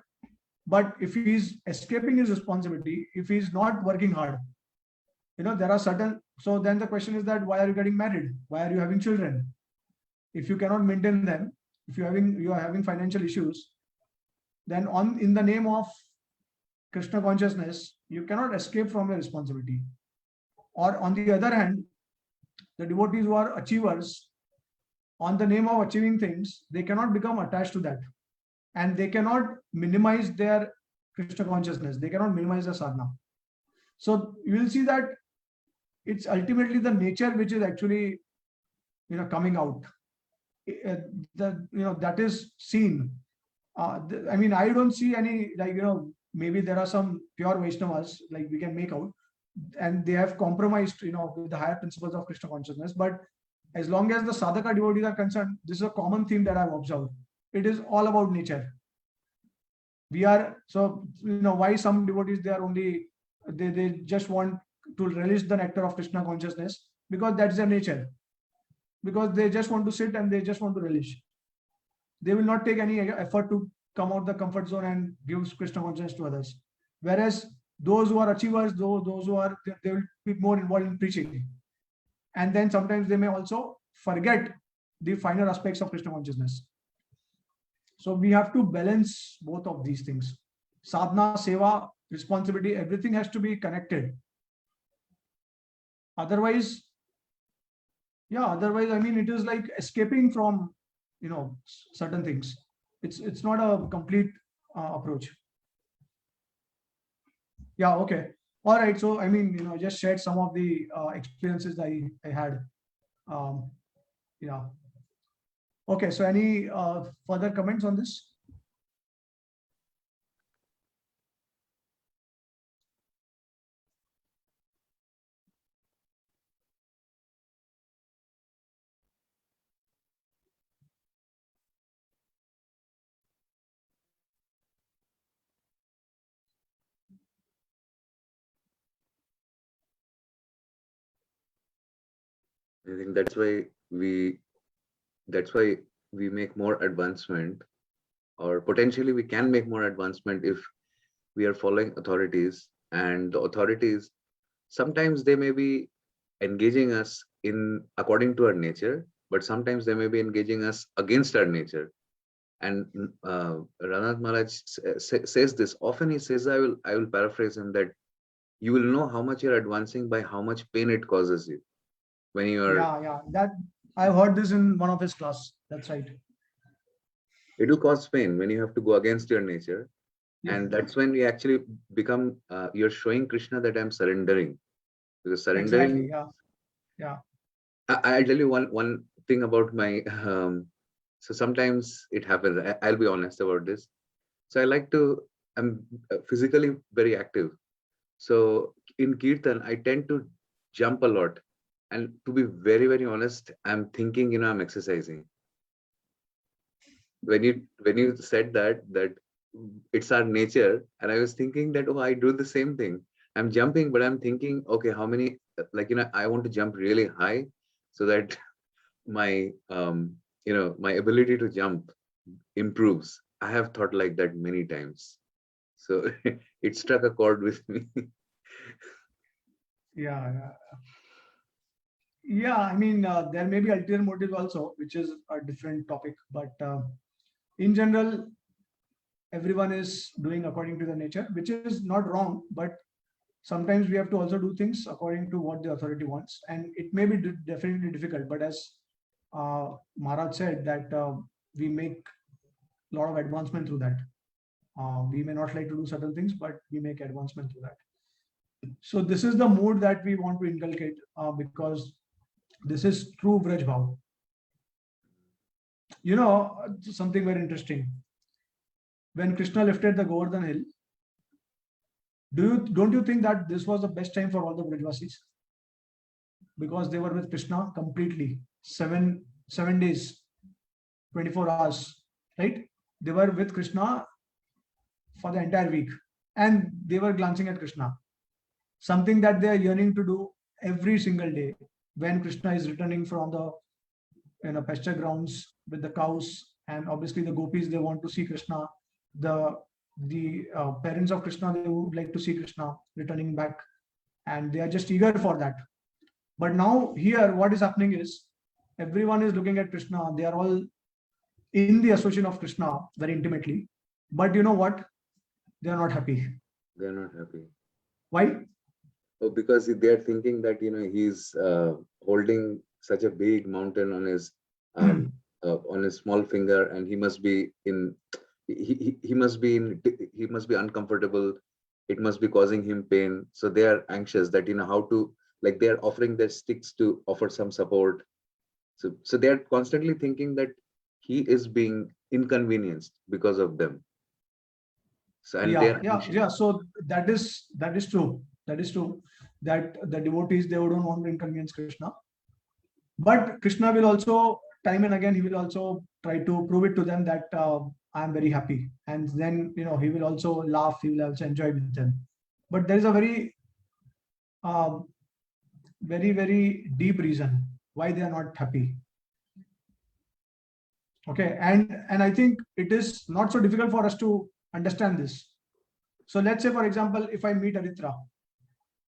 if he's escaping his responsibility, if he's not working hard, there are certain, so then the question is that why are you getting married? Why are you having children? If you cannot maintain them, if you are having financial issues, then in the name of Krishna consciousness, you cannot escape from your responsibility. Or on the other hand, the devotees who are achievers, on the name of achieving things, they cannot become attached to that. And they cannot minimize their Krishna consciousness. They cannot minimize the sadhana. So you will see that it's ultimately the nature which is actually, coming out. That is seen. I mean, I don't see any, like, maybe there are some pure Vaishnavas, like we can make out, and they have compromised, with the higher principles of Krishna consciousness. But as long as the sadhaka devotees are concerned, this is a common theme that I've observed. It is all about nature. We are, so, why some devotees, they just want to relish the nectar of Krishna consciousness, because that's their nature. Because they just want to sit and they just want to relish. They will not take any effort to come out the comfort zone and give Krishna consciousness to others. Whereas those who are achievers, those who are, they will be more involved in preaching. And then sometimes they may also forget the finer aspects of Krishna consciousness. So we have to balance both of these things. Sadhana, seva, responsibility, everything has to be connected. Otherwise, I mean, it is like escaping from, certain things. It's not a complete approach. Yeah, okay. All right. So, I mean, just shared some of the experiences that I had. Yeah. Okay. So any further comments on this? I think that's why we make more advancement, or potentially we can make more advancement if we are following authorities, and the authorities, sometimes they may be engaging us in according to our nature, but sometimes they may be engaging us against our nature. And Ranath Maharaj says this often. He says, I will paraphrase him, that you will know how much you're advancing by how much pain it causes you. When you are, that I've heard this in one of his class. That's right. It will cause pain when you have to go against your nature. Yes. And that's when we actually become, you're showing Krishna that I'm surrendering. Because surrendering, exactly, yeah. I'll tell you one thing about my, so sometimes it happens, I'll be honest about this. So I'm physically very active. So in Kirtan, I tend to jump a lot. And to be very, very honest, I'm thinking, I'm exercising. When you said that it's our nature, and I was thinking that, I do the same thing. I'm jumping, but I'm thinking, okay, how many, I want to jump really high so that my, my ability to jump improves. I have thought like that many times. So it struck a chord with me. Yeah. I mean, there may be ulterior motives also, which is a different topic. But in general, everyone is doing according to the nature, which is not wrong. But sometimes we have to also do things according to what the authority wants, and it may be definitely difficult. But as Maharaj said that we make a lot of advancement through that. We may not like to do certain things, but we make advancement through that. So this is the mood that we want to inculcate, because this is true Vraj Bhav. You know, something very interesting. When Krishna lifted the Govardhan hill, don't you think that this was the best time for all the Vrajvasis? Because they were with Krishna completely, 7 days, 24 hours, right? They were with Krishna for the entire week, and they were glancing at Krishna, something that they are yearning to do every single day. When Krishna is returning from the pasture grounds with the cows, and obviously the gopis, they want to see Krishna. The parents of Krishna, they would like to see Krishna returning back, and they are just eager for that. But now here, what is happening is everyone is looking at Krishna. They are all in the association of Krishna very intimately. But you know what? They are not happy. They're not happy. Why? Oh, because they're thinking that he's holding such a big mountain on his small finger, and he must be uncomfortable. It must be causing him pain. So they are anxious that how to, like, they are offering their sticks to offer some support. So they are constantly thinking that he is being inconvenienced because of them. So and yeah. So that is true. That is true. That the devotees, they don't want to inconvenience Krishna. But Krishna will also, time and again, he will also try to prove it to them that I am very happy. And then, he will also laugh, he will also enjoy with them. But there is a very, very deep reason why they are not happy. Okay, and I think it is not so difficult for us to understand this. So let's say, for example, if I meet Aritra,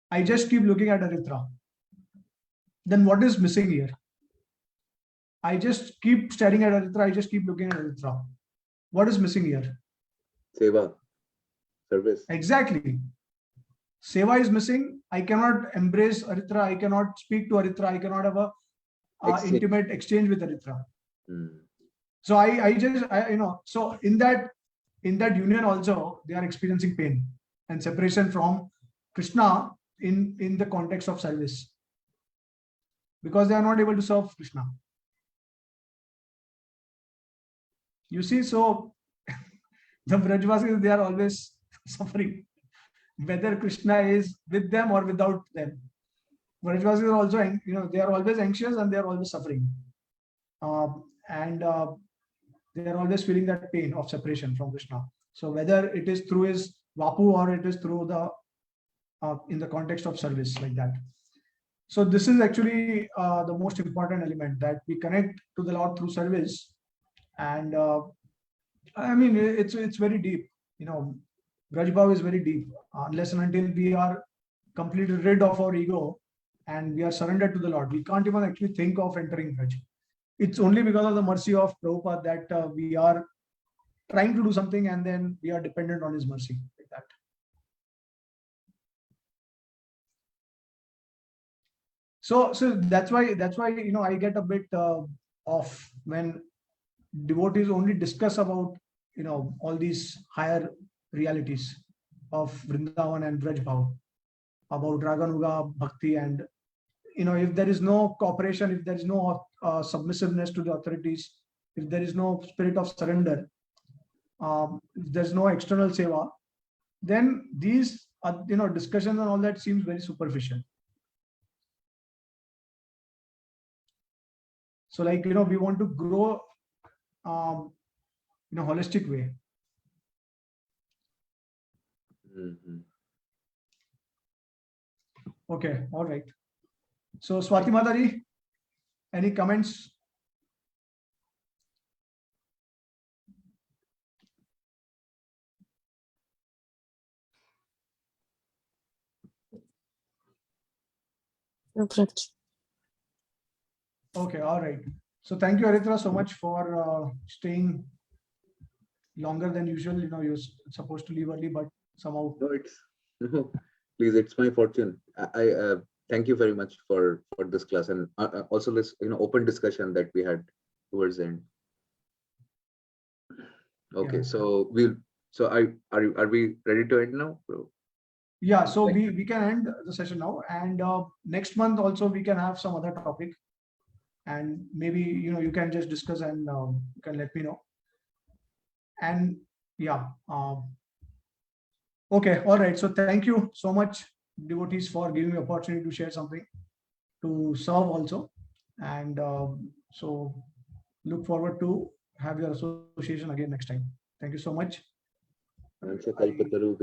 I just keep looking at Aritra. Then what is missing here? I just keep staring at Aritra. I just keep looking at Aritra. What is missing here? Seva, service. Exactly. Seva is missing. I cannot embrace Aritra. I cannot speak to Aritra. I cannot have a intimate exchange with Aritra. So so in that union also, they are experiencing pain and separation from Krishna in the context of service, because they are not able to serve Krishna. You see, so the Vrajvasis, they are always suffering, whether Krishna is with them or without them. Vrajvasis are also, they are always anxious and they are always suffering. They are always feeling that pain of separation from Krishna. So whether it is through his Vapu or it is through in the context of service, like that. So this is actually the most important element, that we connect to the Lord through service. And I mean, it's very deep. Vraj Bhav is very deep. Unless and until we are completely rid of our ego and we are surrendered to the Lord, we can't even actually think of entering Vraj. It's only because of the mercy of Prabhupada that we are trying to do something, and then we are dependent on his mercy, like that. So that's why I get a bit off when devotees only discuss about all these higher realities of Vrindavan and Vraj Bhav, about Raganuga, Bhakti, and if there is no cooperation, if there is no submissiveness to the authorities, if there is no spirit of surrender, if there's no external seva, then these discussions and all that seems very superficial. So like we want to grow in a holistic way. Okay, all right. So Swati Mataji, any comments? No problem. Okay, all right. So thank you, Aritra, so much for staying longer than usual. You're supposed to leave early, but somehow. No, please, it's my fortune. I thank you very much for this class, and also this open discussion that we had towards the end. Okay, Yeah. so are we ready to end now, bro? Yeah, so we can end the session now, and next month also we can have some other topic, and maybe you can just discuss and you can let me know. And yeah, okay, all right. So thank you so much, devotees, for giving me opportunity to share something, to serve also, and so look forward to have your association again next time. Thank you so much. Ancha Kalpataru,